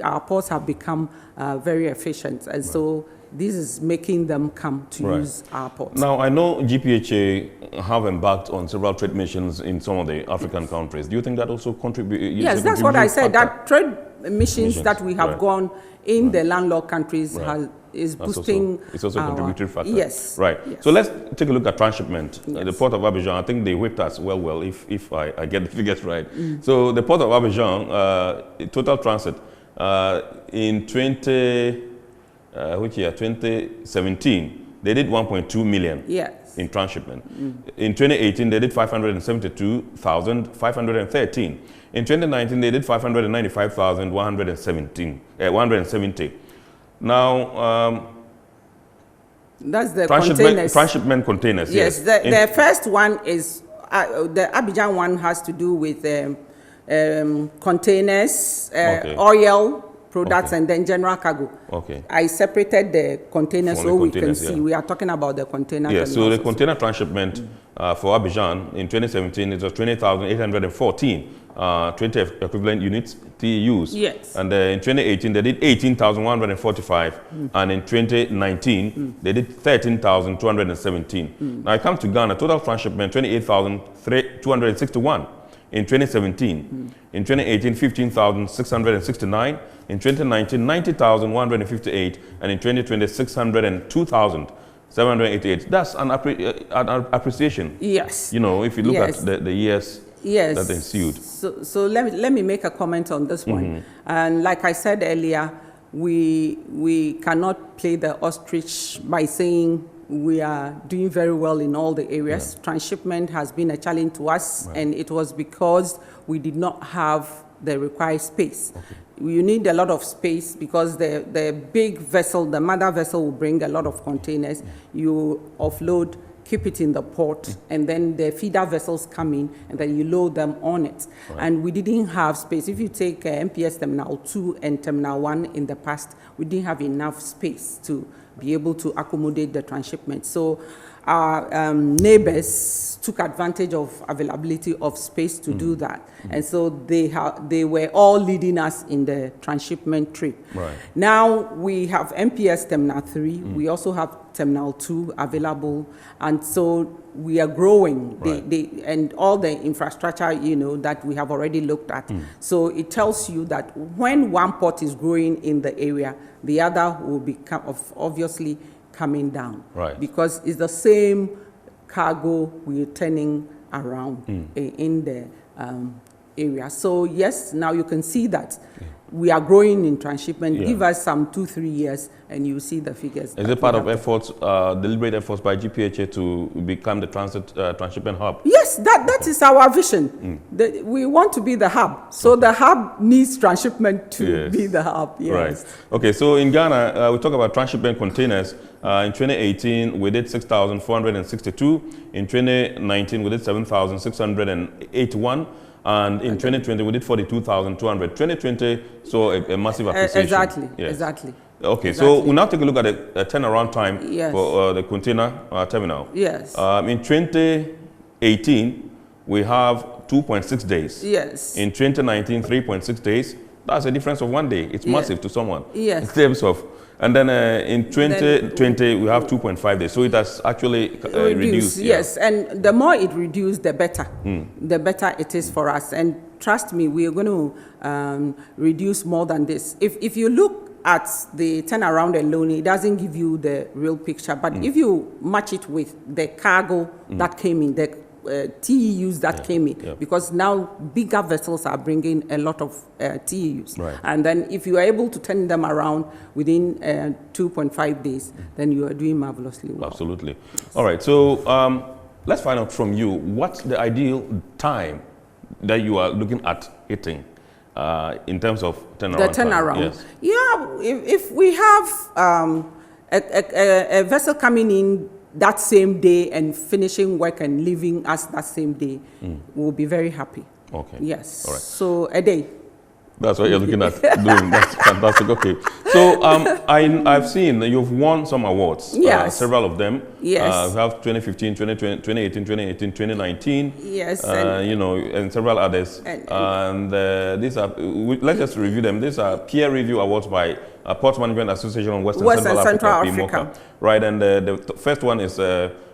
our ports have become very efficient. And so this is making them come to Right. use our ports. Now, I know GPHA have embarked on several trade missions in some of the African countries. Do you think that also contributes? Yes, that's what I said. That trade missions that we have right. gone in the landlord countries Right. is That's boosting. it's also a contributory factor. Yes. Right. Yes. So let's take a look at transshipment. The port of Abidjan, I think they whipped us well, if I get the figures right. So the port of Abidjan, total transit, in 2017, they did 1.2 million in transshipment. In 2018, they did 572,513. In 2019, they did 170. Now, that's the containers. Transshipment containers, yes. The first one is, the Abidjan one has to do with containers, oil products, and then general cargo. Okay. I separated the containers so we can see. We are talking about the container. Yes, so the container transshipment for Abidjan in 2017, it was 20,814. 20 equivalent units, TEUs. Yes. And in 2018, they did 18,145. And in 2019, they did 13,217. Now, I come to Ghana, total transshipment, 28,261 in 2017. In 2018, 15,669. In 2019, 90,158. And in 2020, 602,788. That's an appreciation. Yes. You know, if you look at the years that ensued. So let me make a comment on this one. And like I said earlier, we cannot play the ostrich by saying we are doing very well in all the areas. Transshipment has been a challenge to us, and it was because we did not have the required space. You need a lot of space because the big vessel, the mother vessel, will bring a lot of containers. You offload, keep it in the port, and then the feeder vessels come in, and then you load them on it. And we didn't have space. If you take MPS Terminal 2 and Terminal 1 in the past, we didn't have enough space to be able to accommodate the transshipment. So our neighbors took advantage of availability of space to do that. And so they were all leading us in the transshipment trip. Right. Now we have MPS Terminal 3. We also have Terminal 2 available. And so we are growing. And all the infrastructure, you know, that we have already looked at. So it tells you that when one port is growing in the area, the other will be obviously coming down. Right. Because it's the same cargo we're turning around in the area. So yes, now you can see that we are growing in transshipment. Give us some 2-3 years and you see the figures. Is it part of efforts, deliberate efforts by GPHA to become the transshipment hub? Yes, that is our vision. We want to be the hub. So the hub needs transshipment to be the hub. Yes. Right. Okay, so in Ghana, we talk about transshipment containers. In 2018, we did 6,462. In 2019, we did 7,681. And in 2020, we did 42,200. 2020 saw a massive appreciation. Exactly, yes. Exactly. Okay, so we'll now take a look at the turnaround time for the container terminal. Yes. In 2018, we have 2.6 days. Yes. In 2019, 3.6 days. That's a difference of 1 day. It's massive to someone. Yes. In terms of, and then in 2020, we have 2.5 days. So it has actually reduced. Yes, and the more it reduces, the better. The better it is for us. And trust me, we are going to reduce more than this. If you look at the turnaround alone, it doesn't give you the real picture. But if you match it with the cargo that came in, the TEUs that came in, because now bigger vessels are bringing a lot of TEUs. Right. And then if you are able to turn them around within 2.5 days, then you are doing marvelously well. Absolutely. Yes. All right, so let's find out from you, what's the ideal time that you are looking at hitting in terms of turnaround? The turnaround. Yes. Yeah, if we have a vessel coming in that same day and finishing work and leaving us that same day, we'll be very happy. Okay. Yes. All right. So a day. That's what you're looking at doing. That's fantastic. Okay. So I've seen that you've won some awards. Yes. Several of them. Yes. We have 2015, 2020, 2018, 2018, 2019. Yes. You know, and several others. And these are, let's just review them. These are peer review awards by Port Management Association on Western Central Africa. Africa. Right, and the first one is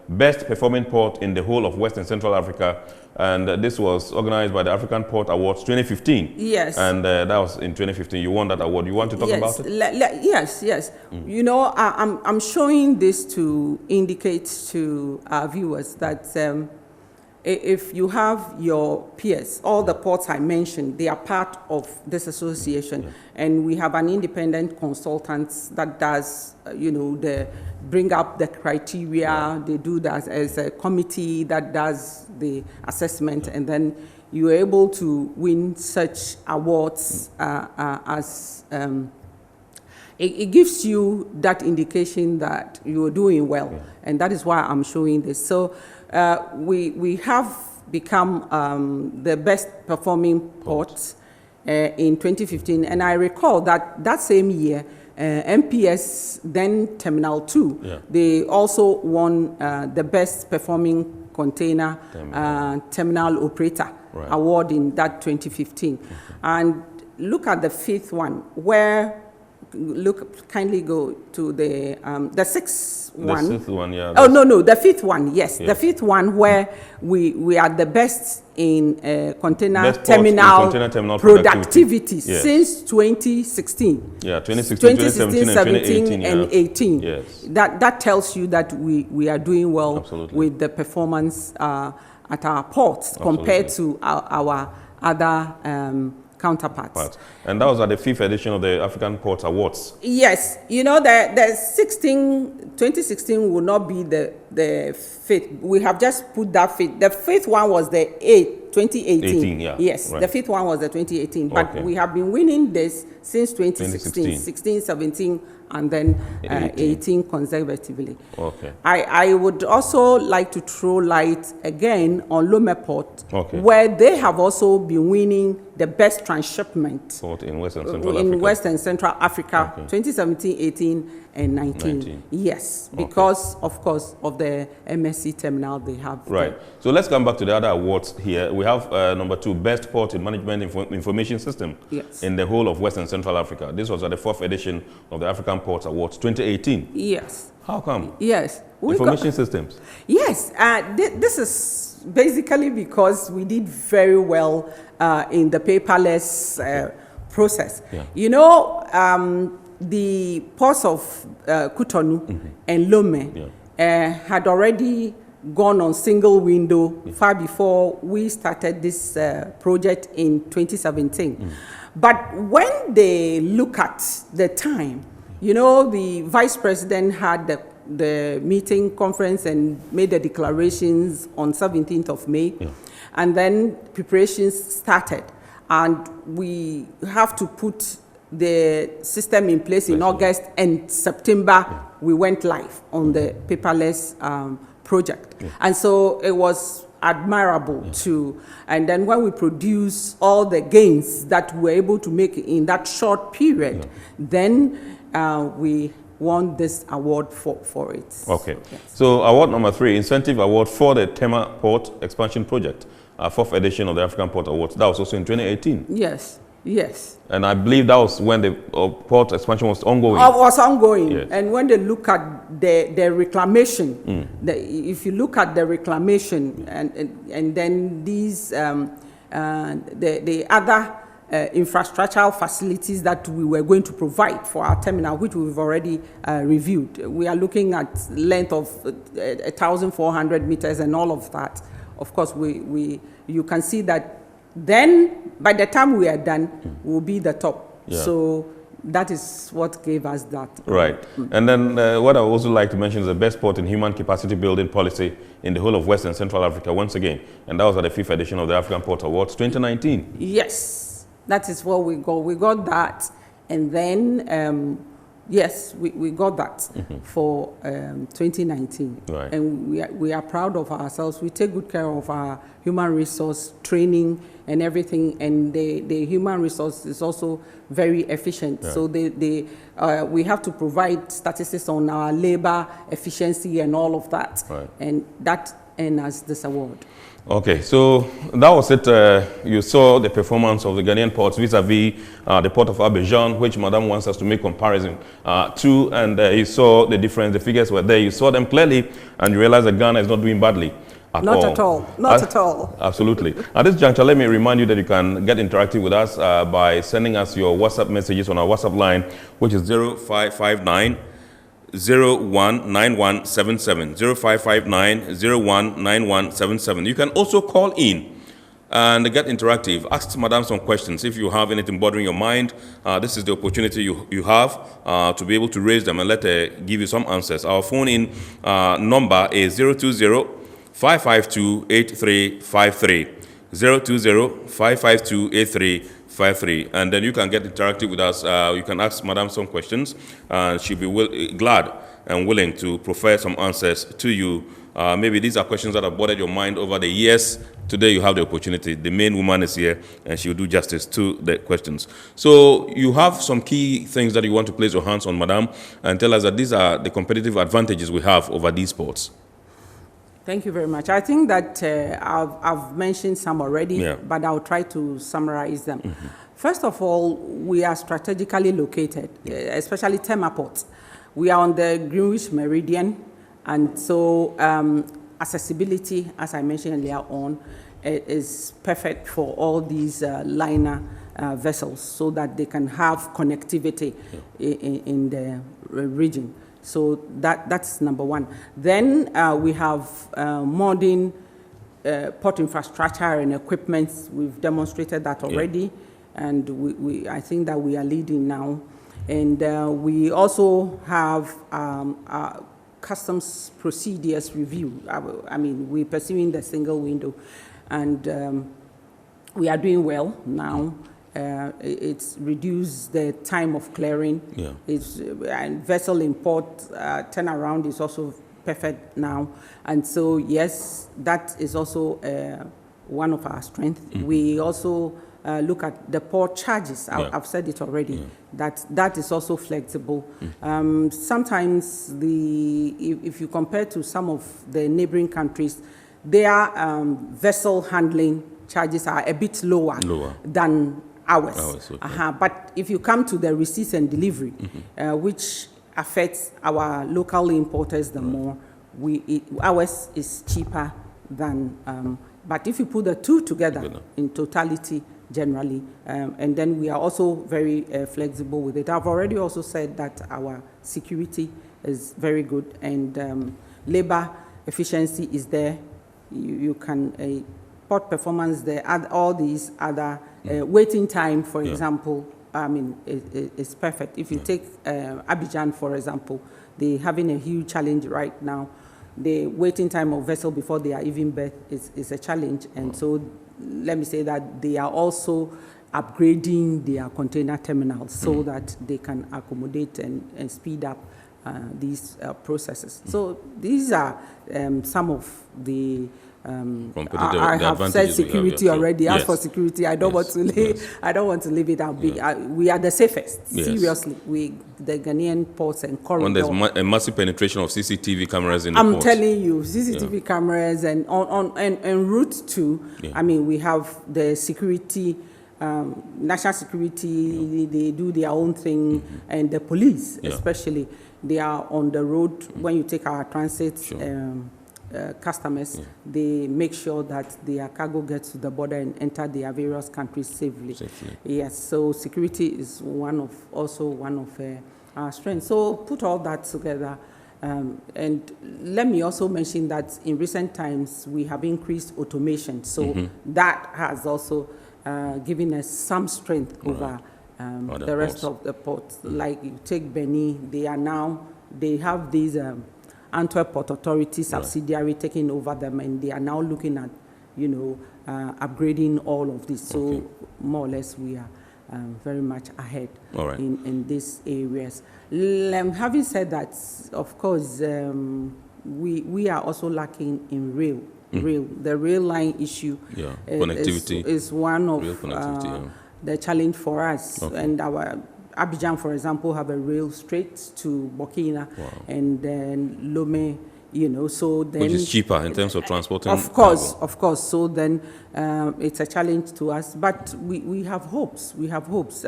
Best Performing Port in the whole of Western Central Africa. And this was organized by the African Port Awards 2015. Yes. And that was in 2015. You won that award. You want to talk about it? Yes. You know, I'm showing this to indicate to our viewers that if you have your peers, all the ports I mentioned, they are part of this association. And we have an independent consultant that does, you know, bring up the criteria. They do that as a committee that does the assessment, and then you're able to win such awards as it gives you that indication that you're doing well, and that is why I'm showing this. So we have become the best performing port in 2015, and I recall that same year, MPS, then Terminal 2, they also won the best performing container terminal operator award in that 2015. And look at the fifth one, where kindly go to the sixth one. The sixth one, yeah. Oh, no, the fifth one, yes. Yes. The fifth one where we are the best in container terminal productivity yes. since 2016. Yeah, 2016, 2017 and 18. Yes. That tells you that we are doing well Absolutely. with the performance at our ports compared to our other counterparts. And that was at the 5th edition of the African Port Awards. Yes, you know, the 2016 will not be the 5th. We have just put that 5th. The 5th one was the 8th, 2018. Yes, right. The 5th one was the 2018. But we have been winning this since 2016, 16, 17, and then 18 consecutively. Okay. I would also like to throw light again on Lome Port, okay. where they have also been winning the best transshipment port in Western Central Africa. 2017, 18, and 19. Yes, because of course of the MSC terminal they have. Right. There. So let's come back to the other awards here. We have number 2, Best Port in Management Information System in the whole of Western Central Africa. This was at the 4th edition of the African Port Awards 2018. Yes. How come? Yes. Information systems. Yes. This is basically because we did very well in the paperless process. Yeah. You know, the ports of Cotonou and Lome had already gone on single window far before we started this project in 2017. But when they look at the time, you know, the vice president had the meeting conference and made the declarations on 17th of May. And then preparations started. And we have to put the system in place in August, and September we went live on the paperless project. And so it was admirable too. And then when we produce all the gains that we were able to make in that short period, then we won this award for it. Okay. So award number 3, Incentive Award for the Tema Port Expansion Project, 4th edition of the African Port Awards. That was also in 2018. Yes. Yes. And I believe that was when the port expansion was ongoing. Was ongoing. Yes. And when they look at the reclamation, if you look at the reclamation and then these the other infrastructural facilities that we were going to provide for our terminal, which we've already reviewed. We are looking at length of 1,400 meters and all of that. Of course, you can see that then by the time we are done, we'll be the top. So that is what gave us that. Right. And then what I would also like to mention is the best port in human capacity building policy in the whole of Western Central Africa once again. And that was at the 5th edition of the African Port Awards 2019. Yes, that is what we got. We got that. And then, yes, we got that for 2019. Right. And we are proud of ourselves. We take good care of our human resource training and everything. And the human resource is also very efficient. Yeah. So we have to provide statistics on our labor efficiency and all of that. Right. And that earn us this award. Okay, so that was it. You saw the performance of the Ghanaian ports vis-a-vis the port of Abidjan, which Madam wants us to make comparison to, and you saw the difference. The figures were there. You saw them clearly, and you realized that Ghana is not doing badly. Not at all. Not at all. Absolutely. At this juncture, let me remind you that you can get interactive with us by sending us your WhatsApp messages on our WhatsApp line, which is 0559 019177 0559 019177. You can also call in and get interactive. Ask Madam some questions. If you have anything bothering your mind, this is the opportunity you have to be able to raise them and let her give you some answers. Our phone in number is 020-552-8353. 020-552-8353. And then you can get interactive with us. You can ask Madam some questions, and she'll be glad and willing to provide some answers to you. Maybe these are questions that have bothered your mind over the years. Today you have the opportunity. The main woman is here, and she'll do justice to the questions. So you have some key things that you want to place your hands on, Madam, and tell us that these are the competitive advantages we have over these ports. Thank you very much. I think that I've mentioned some already, but I'll try to summarize them. Mm-hmm. First of all, we are strategically located, especially Tema Port. We are on the Greenwich Meridian, and so accessibility, as I mentioned earlier on, is perfect for all these liner vessels so that they can have connectivity in the region. So that's number one. Then we have modern port infrastructure and equipment. We've demonstrated that already, and I think that we are leading now. And we also have customs procedures review. I mean, we're pursuing the single window, and we are doing well now. It's reduced the time of clearing. And vessel import turnaround is also perfect now. And so, yes, that is also one of our strengths. Mm-hmm. We also look at the port charges. I've said it already. That is also flexible. Mm-hmm. Sometimes if you compare to some of the neighboring countries, their vessel handling charges are a bit lower. Than ours. Okay. But if you come to the receipts and delivery, which affects our local importers the more, ours is cheaper than, but if you put the two together in totality, generally, and then we are also very flexible with it. I've already also said that our security is very good, and labor efficiency is there. You can, port performance there, all these other waiting time, for example, I mean, it's perfect. If you take Abidjan, for example, they're having a huge challenge right now. The waiting time of vessel before they are even berthed is a challenge. And so let me say that they are also upgrading their container terminals so that they can accommodate and speed up these processes. So these are some of the I have said security already. As for security, I don't want to leave. I don't want to leave it out. We are the safest. Seriously, the Ghanaian ports and corridors. When there's a massive penetration of CCTV cameras in the ports. I'm telling you, CCTV cameras and en route to. I mean, we have the security. National security, they do their own thing, and the police, especially, they are on the road. When you take our transit customers, they make sure that their cargo gets to the border and enter their various countries safely. Yes, so security is also one of our strengths. So put all that together, and let me also mention that in recent times we have increased automation. So that has also giving us some strength over the rest of the ports. Like you take Benin, they have these Antwerp Port Authority subsidiary taking over them, and they are now looking at, upgrading all of this. So more or less we are very much ahead in these areas. Having said that, of course, we are also lacking in rail. The rail line issue is one of the challenge for us. And our Abidjan, for example, have a rail straight to Burkina, and then Lomé So then... Which is cheaper in terms of transporting Of course, cargo. of course. So then it's a challenge to us, but we have hopes. We have hopes.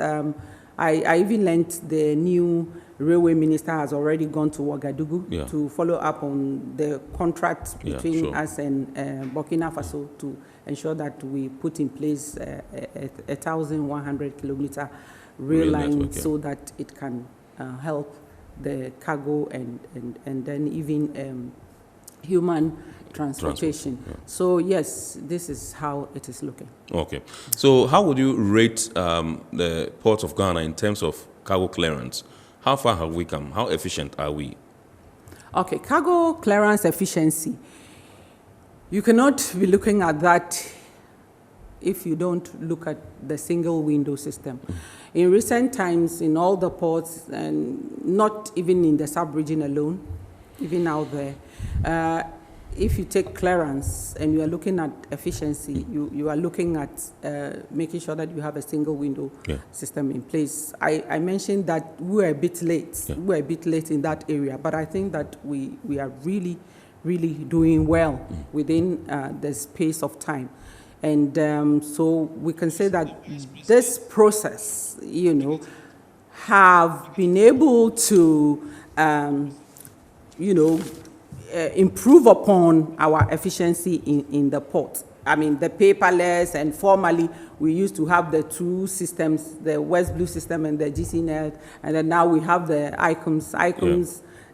I even learned the new railway minister has already gone to Ouagadougou to follow up on the contract between us and Burkina Faso to ensure that we put in place a 1,100-kilometer rail line so that it can help the cargo and then even human transportation. So yes, this is how it is looking. Okay. So how would you rate the Port of Ghana in terms of cargo clearance? How far have we come? How efficient are we? Okay, cargo clearance efficiency. You cannot be looking at that if you don't look at the single window system. In recent times, in all the ports, and not even in the sub-region alone, even out there, if you take clearance and you are looking at efficiency, you are looking at making sure that you have a single window system in place. I mentioned that we were a bit late. We were a bit late in that area, but I think that we are really, really doing well within the space of time. And so we can say that this process, have been able to, improve upon our efficiency in the port. I mean, the paperless, and formerly we used to have the two systems, the West Blue system and the GCNet, and then now we have the ICOMS.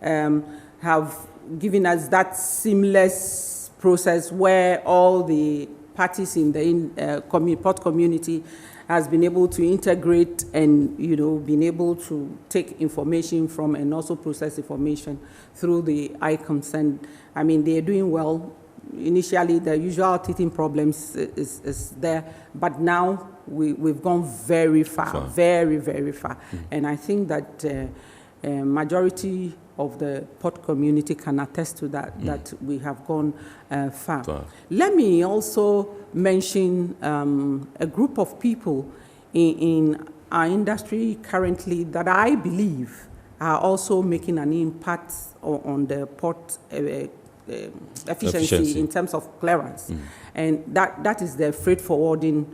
ICOMS have given us that seamless process where all the parties in the port community has been able to integrate and, been able to take information from and also process information through the ICOMS. And I mean, they're doing well. Initially, the usual teething problems is there, but now we've gone very far, very, very far. And I think that majority of the port community can attest to that, that we have gone far. Let me also mention a group of people in our industry currently that I believe are also making an impact on the port efficiency in terms of clearance. And that is the freight forwarding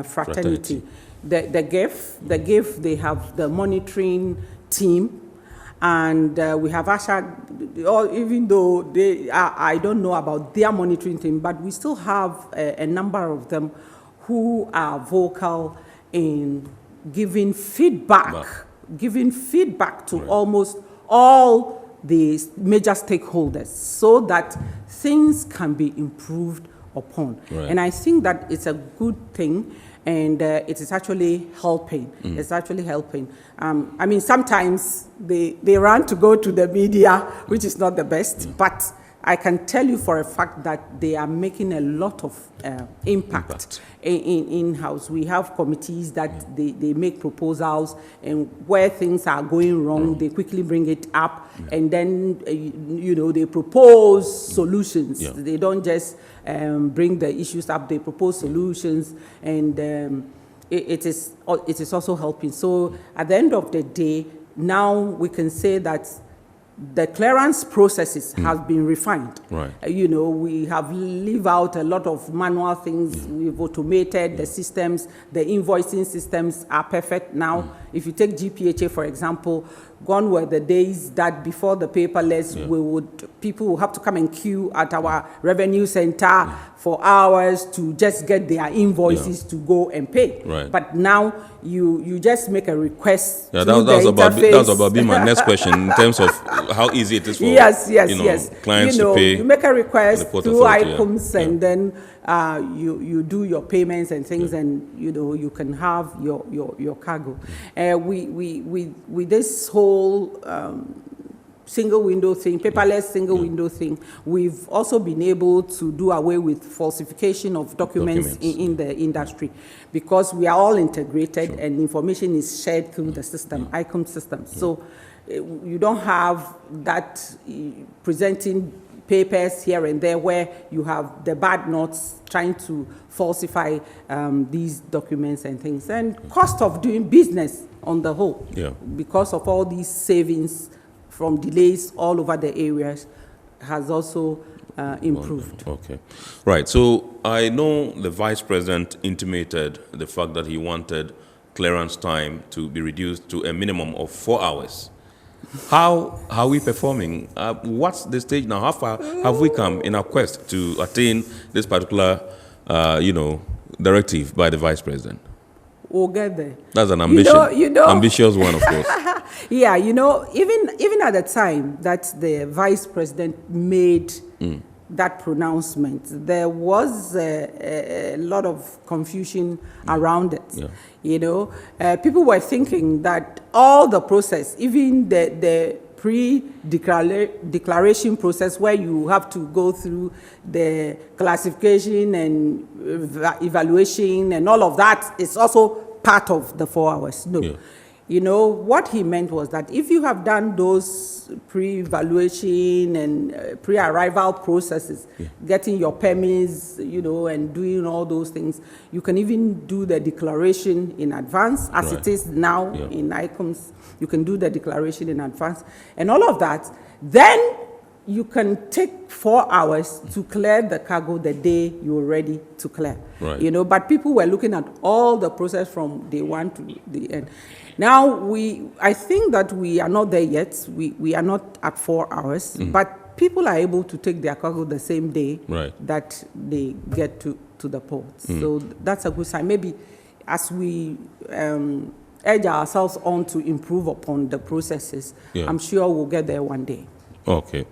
fraternity. The GIF, they have the monitoring team. And we have actually, even though I don't know about their monitoring team, but we still have a number of them who are vocal in giving feedback to almost all the major stakeholders so that things can be improved upon. And I think that it's a good thing. And it is actually helping. It's actually helping. I mean, sometimes they run to go to the media, which is not the best, but I can tell you for a fact that they are making a lot of impact in-house. We have committees that they make proposals, and where things are going wrong, they quickly bring it up, and then, they propose solutions. They don't just bring the issues up, they propose solutions, and it is also helping. So at the end of the day, now we can say that the clearance processes have been refined. We have leave out a lot of manual things. We've automated the systems. The invoicing systems are perfect now. If you take GPHA, for example, gone were the days that before the paperless, people would have to come and queue at our revenue center for hours to just get their invoices to go and pay. But now you just make a request. That was about being my next question in terms of how easy it is for clients to pay. You make a request through ICOMS, and then you do your payments and things, and you can have your cargo. With this whole single window thing, paperless single window thing, we've also been able to do away with falsification of documents. In the industry, because we are all integrated and information is shared through the system, ICOM system. So you don't have that presenting papers here and there where you have the bad notes trying to falsify these documents and things. And cost of doing business on the whole, because of all these savings from delays all over the areas, has also improved. Okay. Right. So I know the Vice President intimated the fact that he wanted clearance time to be reduced to a minimum of 4 hours. How are we performing? What's the stage now? How far have we come in our quest to attain this particular, directive by the Vice President? We'll get there. That's an ambition. You know. Ambitious one, of course. Yeah, even at the time that the Vice President made that pronouncement, there was a lot of confusion around it. Yeah. People were thinking that all the process, even the pre-declaration process where you have to go through the classification and evaluation and all of that, is also part of the 4 hours. No. Yeah. What he meant was that if you have done those pre-evaluation and pre-arrival processes, getting your permits, and doing all those things, you can even do the declaration in advance, as it is now in ICOMS. You can do the declaration in advance and all of that. Then you can take 4 hours to clear the cargo the day you're ready to clear. Right. But people were looking at all the process from day one to the end. Now, I think that we are not there yet. We are not at 4 hours, but people are able to take their cargo the same day that they get to the port. So that's a good sign. Maybe as we urge ourselves on to improve upon the processes, I'm sure we'll get there one day. Okay.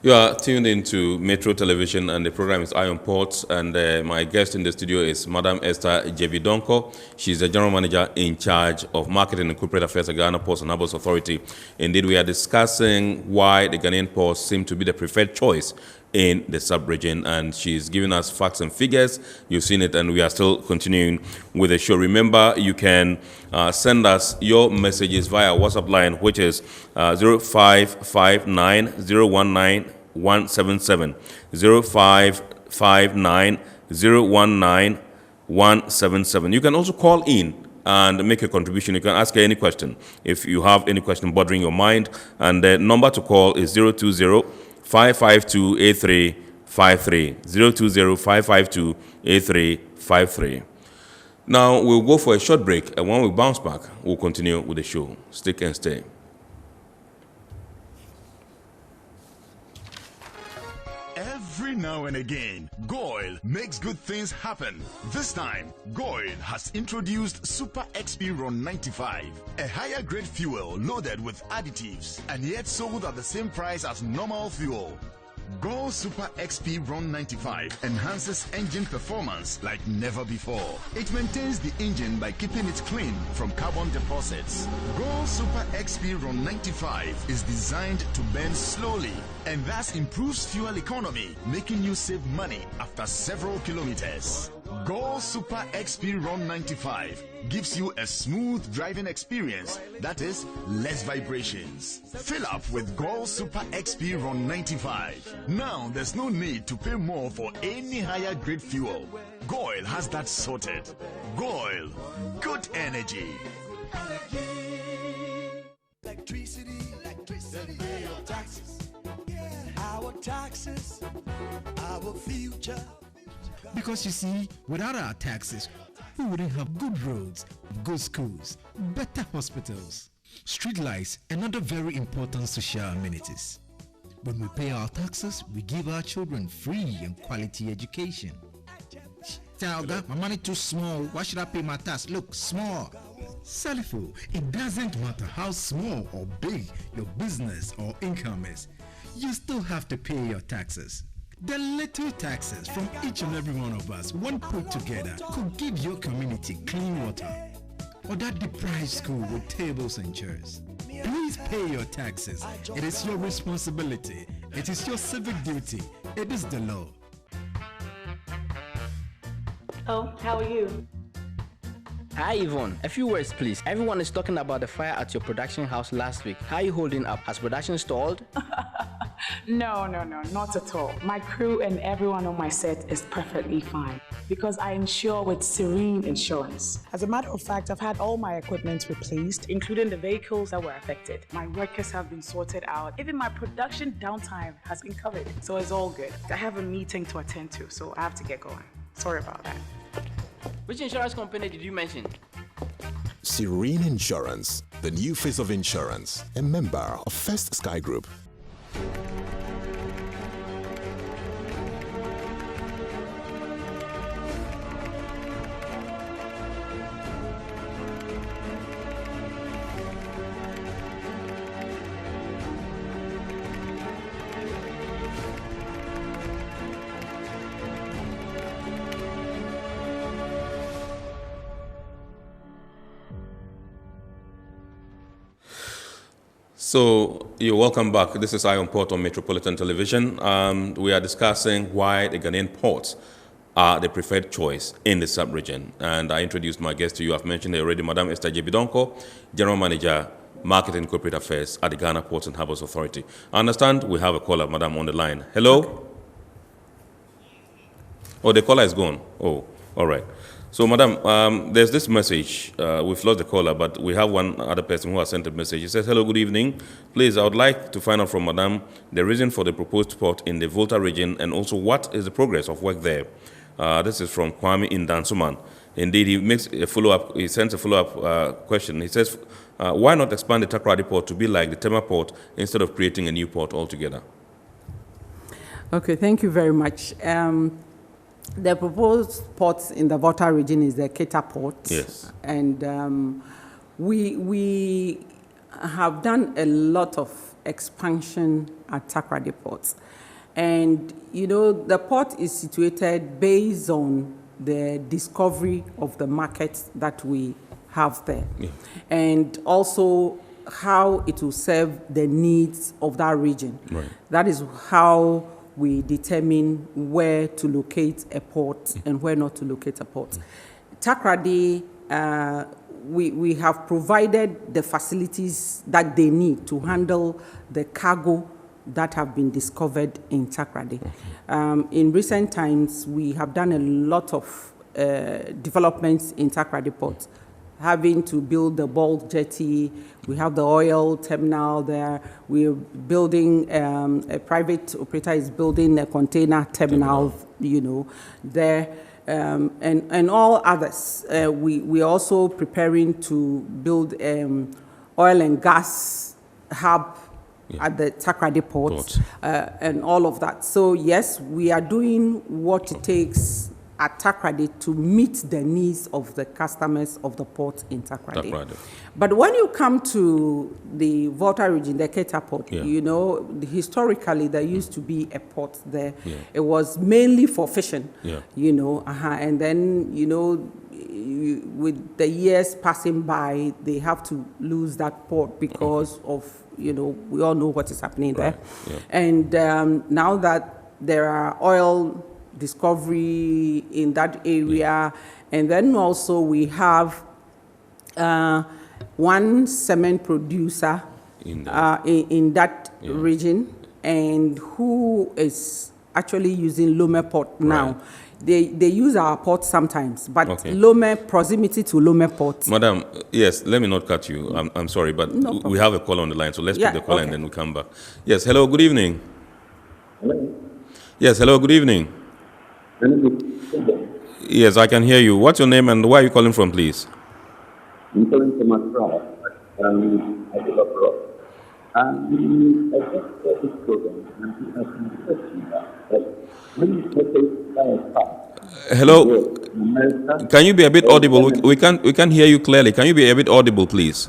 You are tuned into Metro Television, and the program is Iron Ports, and my guest in the studio is Madam Esther Jebidonko. She's the General Manager in charge of Marketing and Corporate Affairs at Ghana Ports and Harbours Authority. Indeed, we are discussing why the Ghanaian ports seem to be the preferred choice in the sub-region, and she's giving us facts and figures. You've seen it, and we are still continuing with the show. Remember, you can send us your messages via WhatsApp line, which is 0559019177, 0559019177. You can also call in and make a contribution. You can ask any question if you have any question bothering your mind, and the number to call is 020-552-8353, 020-552-8353. Now, we'll go for a short break, and when we bounce back, we'll continue with the show. Stick and stay. Every now and again, Goil makes good things happen. This time, Goil has introduced Super XP Ron 95, a higher grade fuel loaded with additives and yet sold at the same price as normal fuel. Goil Super XP Ron 95 enhances engine performance like never before. It maintains the engine by keeping it clean from carbon deposits. Goil Super XP Ron 95 is designed to burn slowly and thus improves fuel economy, making you save money after several kilometers. Goil Super XP Ron 95 gives you a smooth driving experience, that is, less vibrations. Fill up with Goil Super XP Ron 95. Now there's no need to pay more for any higher grade fuel. Goil has that sorted. Goil, good energy. Electricity, pay your taxes. Our taxes, our future. Because you see, without our taxes, we wouldn't have good roads, good schools, better hospitals, street lights, and other very important social amenities. When we pay our taxes, we give our children free and quality education. My money too small. Why should I pay my tax? Look, small. Salifo, it doesn't matter how small or big your business or income is. You still have to pay your taxes. The little taxes from each and every one of us, when put together, could give your community clean water or that deprived school with tables and chairs. Please pay your taxes. It is your responsibility. It is your civic duty. It is the law. Oh, how are you? Hi Yvonne, a few words please. Everyone is talking about the fire at your production house last week. How are you holding up? Has production stalled? No, not at all. My crew and everyone on my set is perfectly fine because I insure with Serene Insurance. As a matter of fact, I've had all my equipment replaced, including the vehicles that were affected. My workers have been sorted out. Even my production downtime has been covered. So it's all good. I have a meeting to attend to, so I have to get going. Sorry about that. Which insurance company did you mention? Serene Insurance, the new face of insurance, a member of First Sky Group. So you're welcome back. This is Ion Port on Metropolitan Television. We are discussing why the Ghanaian ports are the preferred choice in the sub-region. And I introduced my guest to you. I've mentioned it already, Madam Esther Jebidonko, General Manager, Marketing and Corporate Affairs at the Ghana Ports and Harbours Authority. I understand we have a caller, Madam, on the line. Hello? Okay. Oh, the caller is gone. Oh, all right. So, Madam, there's this message. We've lost the caller, but we have one other person who has sent a message. He says, hello, good evening. Please, I would like to find out from Madam the reason for the proposed port in the Volta region and also what is the progress of work there. This is from Kwame Indansuman. Indeed, he makes a follow-up. He sends a follow-up question. He says, why not expand the Takoradi port to be like the Tema port instead of creating a new port altogether? Okay, thank you very much. The proposed ports in the Volta region is the Gpha port. Yes. And we have done a lot of expansion at Takoradi ports. And, you know, the port is situated based on the discovery of the market that we have there. Yeah. And also how it will serve the needs of that region. Right. That is how we determine where to locate a port and where not to locate a port. Takoradi, we have provided the facilities that they need to handle the cargo that have been discovered in Takoradi. In recent times, we have done a lot of developments in Takoradi port, having to build the bulk jetty. We have the oil terminal there. We're building, a private operator is building a container terminal, you know, there, and all others. We are also preparing to build oil and gas hub at the Takoradi port, and all of that. So yes, we are doing what it takes at Takoradi to meet the needs of the customers of the port in Takoradi. But when you come to the Volta region, the Gpha port, you know, historically there used to be a port there. It was mainly for fishing, you know, and then, you know, with the years passing by, they have to lose that port because of, you know, we all know what is happening there. And now that there are oil discovery in that area, and then also we have one cement producer in that region, and who is actually using Lome port now. They use our port sometimes, but Lome, proximity to Lome port. Madam, yes, let me not cut you. I'm sorry, but we have a call on the line, so let's take the call and then we come back. Yes, hello, good evening. Hello. Yes, hello, good evening. Yes, I can hear you. What's your name and where are you calling from, please? I'm calling from Accra. I live abroad. I just saw this program and I'm asking a question that when you say hello, can you be a bit audible? We can't hear you clearly. Can you be a bit audible, please?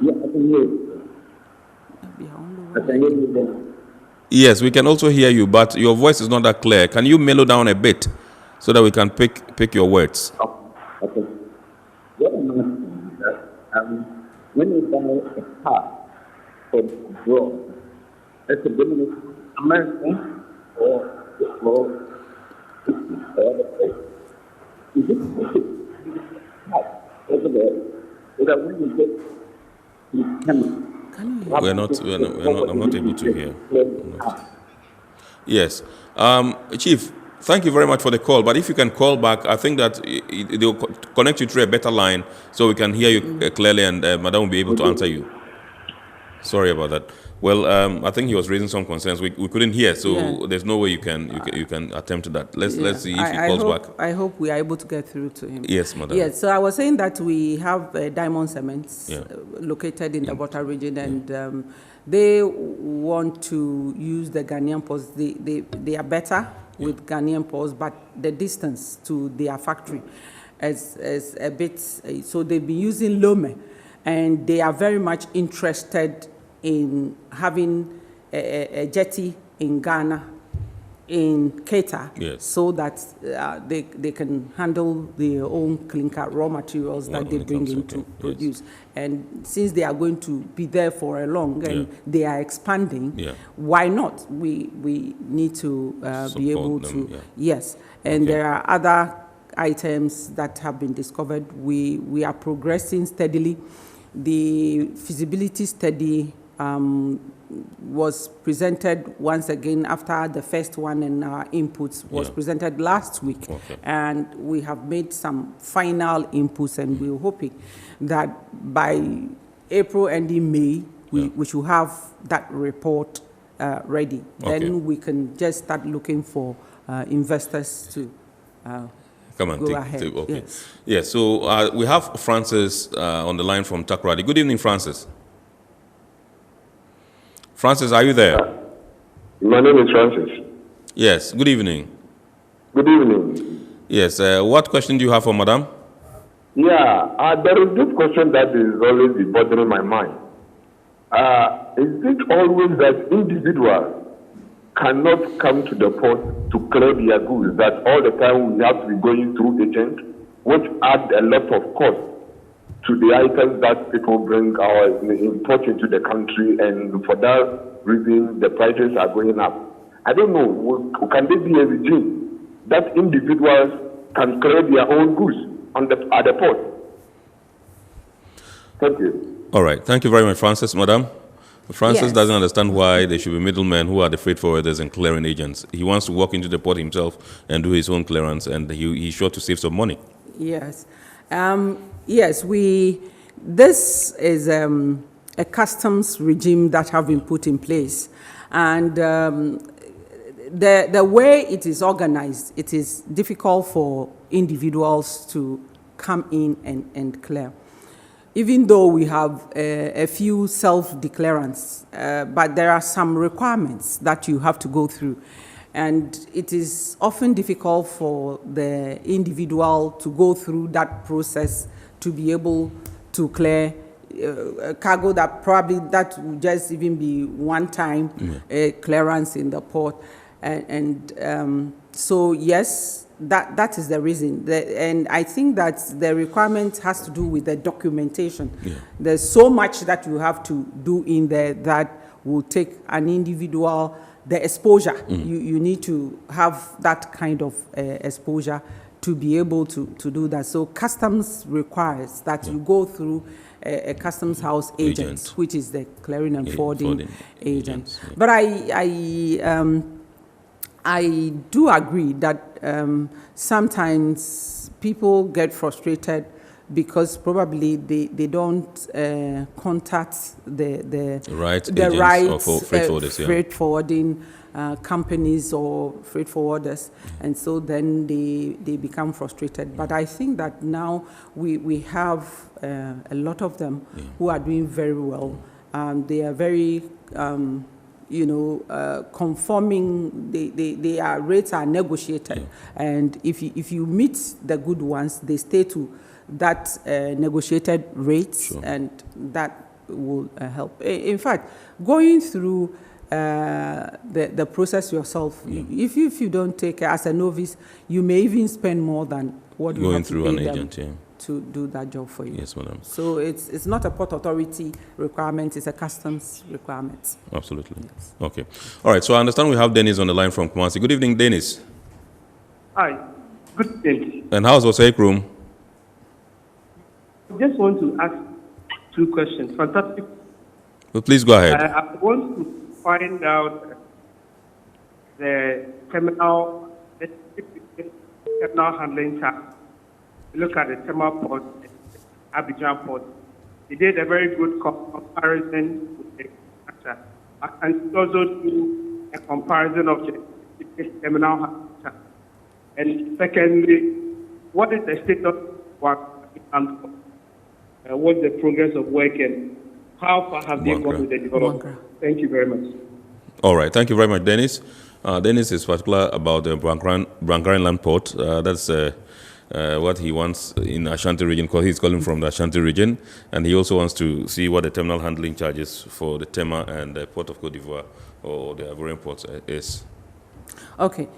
Yeah, I can hear you. I can hear you then. Yes, we can also hear you, but your voice is not that clear. Can you mellow down a bit so that we can pick your words? Okay. What I'm asking is that when you buy a car from abroad, it's a Dominican American or other place. Is it over there so that when you get to Tema, I'm not able to hear. Yes. Chief, thank you very much for the call. But if you can call back, I think that they'll connect you through a better line so we can hear you clearly, and Madam will be able to answer you. Sorry about that. Well, I think he was raising some concerns. We couldn't hear, so there's no way you can attempt that. Let's see if he calls back. I hope we are able to get through to him. Yes, Madam. Yes, so I was saying that we have Diamond Cements located in the Volta region, and they want to use the Ghanaian ports. They are better with Ghanaian ports, but the distance to their factory is a bit, so they've been using Lome, and they are very much interested in having a jetty in Ghana, in Keita, so that they can handle their own clinker raw materials that they bring in to produce. And since they are going to be there for a long and they are expanding, why not? We need to be able to, yes. And there are other items that have been discovered. We are progressing steadily. The feasibility study was presented once again after the first one, and our inputs was presented last week. And we have made some final inputs, and we're hoping that by April and in May, we should have that report ready. Then we can just start looking for investors to come and go take, ahead. okay. Yes, so we have Francis on the line from Takoradi. Good evening, Francis. Francis, are you there? My name is Francis. Yes, good evening. Good evening. Yes, what question do you have for Madam? Yeah, there is this question that is always bothering my mind. Is it always that individuals cannot come to the port to clear their goods, that all the time we have to be going through agents, which add a lot of cost to the items that people bring or import into the country, and for that reason the prices are going up. I don't know, can there be a regime that individuals can clear their own goods at the port? Thank you. All right, thank you very much, Francis. Madam? Francis doesn't understand why there should be middlemen who are the freight forwarders and clearing agents. He wants to walk into the port himself and do his own clearance, and he's sure to save some money. Yes. Yes, this is a customs regime that have been put in place. And the way it is organized, it is difficult for individuals to come in and clear. Even though we have a few self-declarants, but there are some requirements that you have to go through. And it is often difficult for the individual to go through that process to be able to clear a cargo that probably that would just even be one time clearance in the port. So yes, that is the reason. And I think that the requirement has to do with the documentation. There's so much that you have to do in there that will take an individual, the exposure. You need to have that kind of exposure to be able to do that. So customs requires that you go through a customs house agent, which is the clearing and forwarding agent. But I do agree that sometimes people get frustrated because probably they don't contact the right freight forwarding companies or freight forwarders, and so then they become frustrated. But I think that now we have a lot of them who are doing very well. They are very conforming. Their rates are negotiated, and if you meet the good ones, they stay to that negotiated rates, and that will help. In fact, going through the process yourself, if you don't take care as a novice, you may even spend more than what you have to pay them to do that job for you. Yes, madam. So it's not a port authority requirement, it's a customs requirement. Absolutely. Yes. Okay. All right, so I understand we have Dennis on the line from Kumasi. Good evening, Dennis. Hi. Good evening. And how's Osei Room? I just want to ask two questions. Fantastic. Well, please go ahead. I want to find out the terminal handling charge. Look at the Tema port, Abidjan port. He did a very good comparison with the charge, and also do a comparison of the terminal handling charge. And secondly, what is the state of work and what's the progress of work and how far have they gone with the development? Thank you very much. All right, thank you very much, Dennis. Dennis is particular about the Brancarin land port. That's what he wants in Ashanti region, because he's calling from the Ashanti region, and he also wants to see what the terminal handling charges for the Tema and the Port of Cote d'Ivoire or the Ivorian ports is. Okay.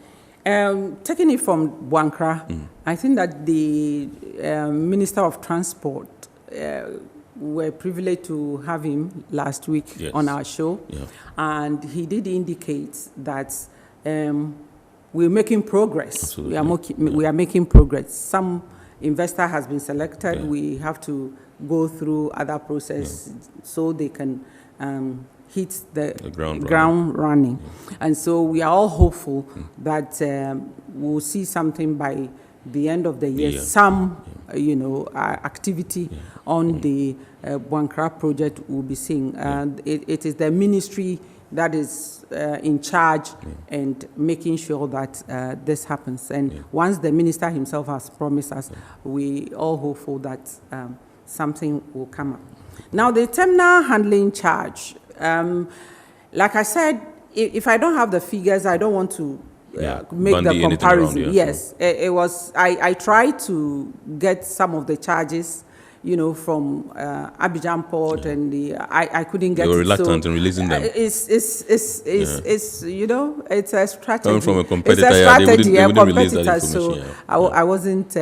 Taking it from Buankra, I think that the Minister of Transport were privileged to have him last week on our show, and he did indicate that we're making progress. Absolutely. We are making progress. Some investor has been selected. We have to go through other process so they can hit the ground running. And so we are all hopeful that we'll see something by the end of the year, some activity on the Buankra project will be seen. It is the ministry that is in charge and making sure that this happens. And once the minister himself has promised us, we all hopeful that something will come up. Now, the terminal handling charge, like I said, if I don't have the figures, I don't want to make the comparison. Yes, it was. I tried to get some of the charges, from Abidjan port, and I couldn't get. You were reluctant in releasing them. It's it's a strategy. Coming from a competitor, it's a strategy. They wouldn't release that information. So I wasn't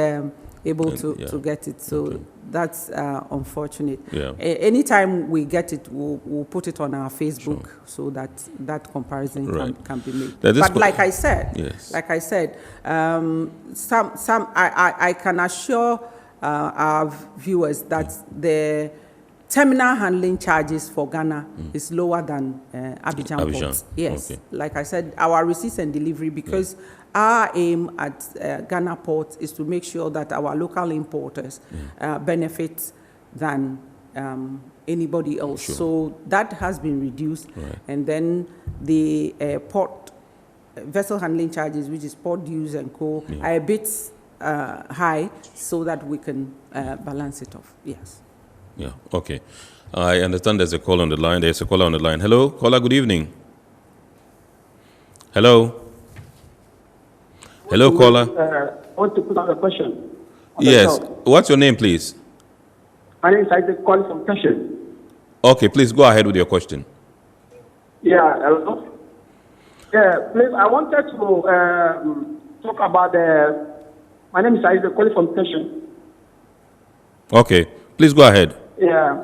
able to get it. So that's unfortunate. Anytime we get it, we'll put it on our Facebook so that comparison can be made. But like I said, I can assure our viewers that the terminal handling charges for Ghana is lower than Abidjan port. Yes, like I said, our receipts and delivery, because our aim at Ghana port is to make sure that our local importers benefit than anybody else. So that has been reduced. And then the port vessel handling charges, which is port dues and co, are a bit high, so that we can balance it off. Yes. Yeah, okay. I understand there's a call on the line. There's a caller on the line. Hello, caller, good evening. Hello. Hello, caller. I want to put out a question. Yes. What's your name, please? My name is Isaac, calling from Kashin. Okay, please go ahead with your question. Yeah, hello. Yeah, please, I wanted to talk about the... My name is Isaac, calling from Kashin. Okay, please go ahead. Yeah,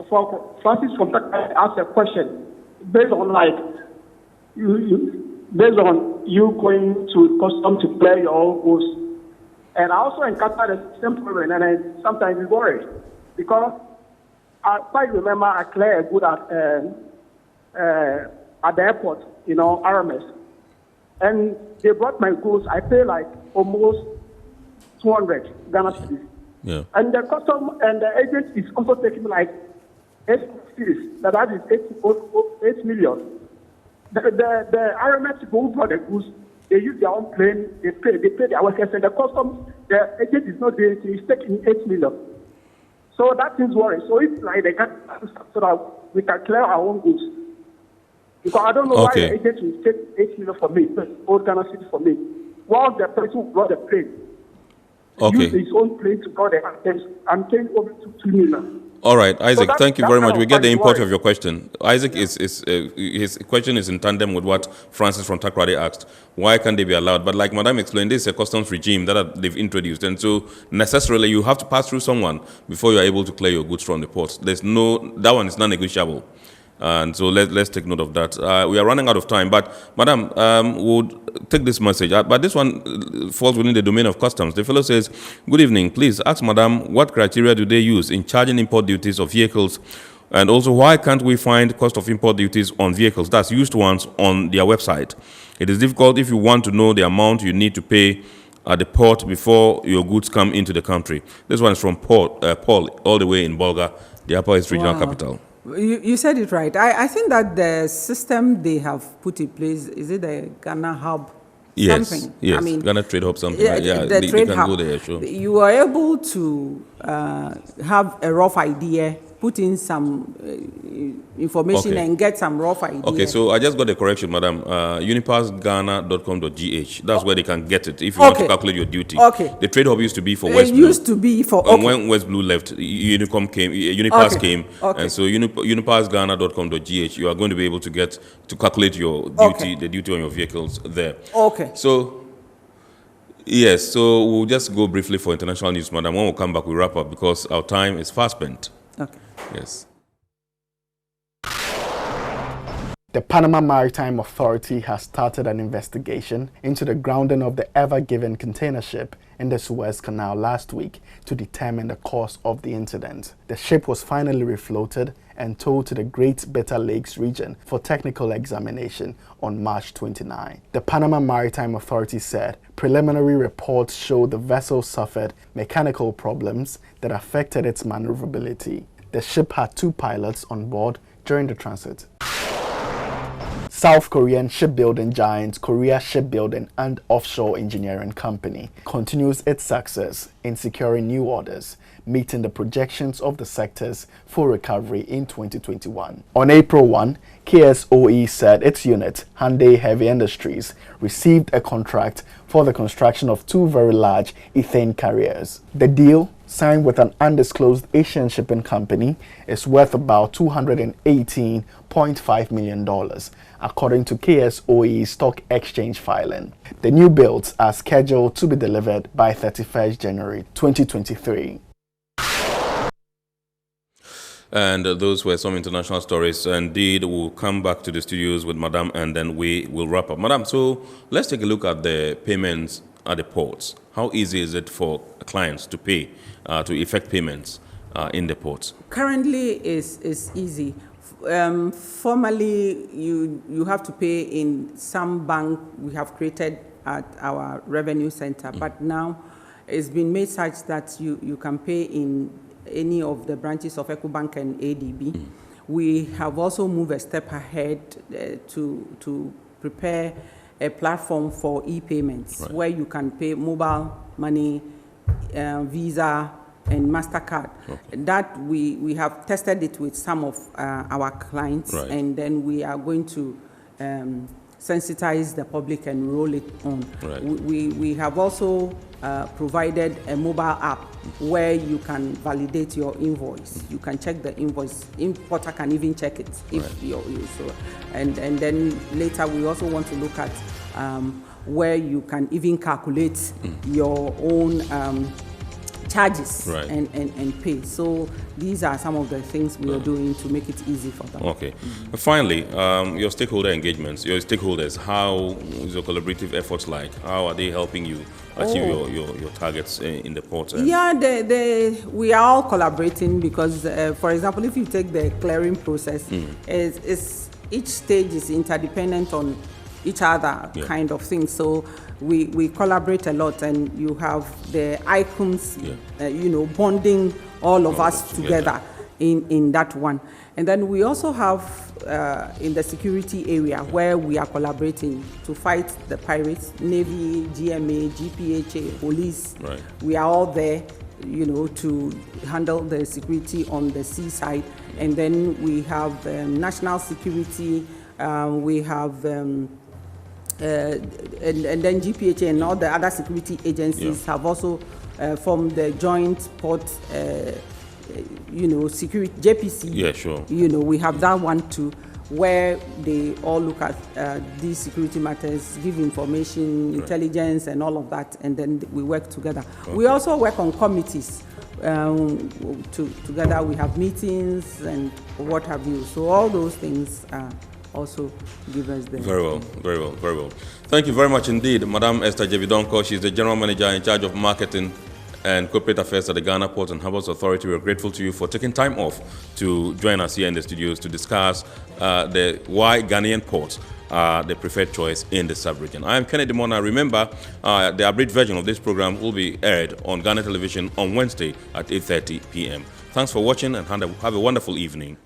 for Francis from Takra asked a question based on based on you going to custom to clear your own goods. And I also encountered the same problem, and I sometimes be worried because I quite remember I cleared a good at the airport, RMS, and they brought my goods. I pay almost 200 Ghana cedis. Yeah. And the custom and the agent is also taking 8 cedis. That is 8 million. The RMS people who brought the goods, they use their own plane, they pay their workers, and the agent is not doing anything, he's taking 8 million. So that seems worrying. So it's they can, so that we can clear our own goods. Because I don't know why the agent will take 8 million for me, old Ghana city for me. While the person who brought the plane, use his own plane to bring the items, I'm paying over 2 million. All right, Isaac, thank you very much. We get the import of your question. Isaac, his question is in tandem with what Francis from Takrady asked. Why can't they be allowed? But like Madam explained, this is a customs regime that they've introduced. And so necessarily you have to pass through someone before you're able to clear your goods from the port. That one is non-negotiable. And so let's take note of that. We are running out of time, but Madam, we'll take this message. But this one falls within the domain of customs. The fellow says, good evening, please ask Madam what criteria do they use in charging import duties of vehicles And also, why can't we find cost of import duties on vehicles, that's used ones, on their website? It is difficult if you want to know the amount you need to pay at the port before your goods come into the country. This one is from Paul, all the way in Bolga, the Upper East Regional Capital. You said it right. I think that the system they have put in place, is it the Ghana Hub? Yes, something? yes, I mean, Ghana Trade Hub something. Yeah, the they trade can hub. go there, sure. You are able to have a rough idea, put in some information and get some rough idea. Okay, so I just got the correction, madam. unipassghana.com.gh. That's where they can get it if you want to calculate your duty. Okay. The trade hub used to be for West It Blue. used to be for, And when West Blue left, Unipass came. Okay. And so unipassghana.com.gh, you are going to be able to get to calculate your duty, the duty on your vehicles there. Okay. So, yes, so we'll just go briefly for international news, madam. When we come back, we wrap up because our time is fast spent. Okay. Yes. The Panama Maritime Authority has started an investigation into the grounding of the Ever Given container ship in the Suez Canal last week to determine the cause of the incident. The ship was finally refloated and towed to the Great Bitter Lakes region for technical examination on March 29. The Panama Maritime Authority said preliminary reports show the vessel suffered mechanical problems that affected its maneuverability. The ship had 2 pilots on board during the transit. South Korean shipbuilding giant Korea Shipbuilding and Offshore Engineering Company continues its success in securing new orders, meeting the projections of the sector's full recovery in 2021. On April 1, KSOE said its unit, Hyundai Heavy Industries, received a contract for the construction of 2 very large ethane carriers. The deal, signed with an undisclosed Asian shipping company, is worth about $218.5 million, according to KSOE's stock exchange filing. The new builds are scheduled to be delivered by 31st January 2023. And those were some international stories. Indeed, we'll come back to the studios with Madam, and then we will wrap up. Madam, so let's take a look at the payments at the ports. How easy is it for clients to pay, to effect payments in the ports? Currently, is easy. Formally, you have to pay in some bank we have created at our revenue center, but now it's been made such that you can pay in any of the branches of EcoBank and ADB. We have also moved a step ahead to prepare a platform for e-payments, where you can pay mobile money, Visa, and MasterCard. That we have tested it with some of our clients, and then we are going to sensitize the public and roll it on. We have also provided a mobile app where you can validate your invoice. You can check the invoice. Importer can even check it if you're so. And then later we also want to look at where you can even calculate your own charges and pay. So these are some of the things we are doing to make it easy for them. Okay. Finally, your stakeholder engagements, your stakeholders, how is your collaborative efforts like? How are they helping you achieve your targets in the port? Yeah, we are all collaborating because, for example, if you take the clearing process, each stage is interdependent on each other kind of thing. So we collaborate a lot, and you have the icons, bonding all of us together in that one. And then we also have in the security area where we are collaborating to fight the pirates, Navy, GMA, GPHA, police. We are all there, to handle the security on the sea side. And then we have national security, we have and then GPHA and all the other security agencies have also formed the joint port, security, JPC. Yeah, sure. We have that one too, where they all look at these security matters, give information, intelligence, and all of that, and then we work together. We also work on committees. Together we have meetings and what have you. So all those things also give us the... Very well, very well, very well. Thank you very much indeed, Madam Esther Jevidonko. She's the General Manager in charge of marketing and Corporate Affairs at the Ghana Ports and Harbours Authority, we're grateful to you for taking time off to join us here in the studios to discuss why Ghanaian ports are the preferred choice in the sub-region. I am Kennedy Mona. Remember, the abridged version of this program will be aired on Ghana Television on Wednesday at 8:30 p.m. Thanks for watching and have a wonderful evening.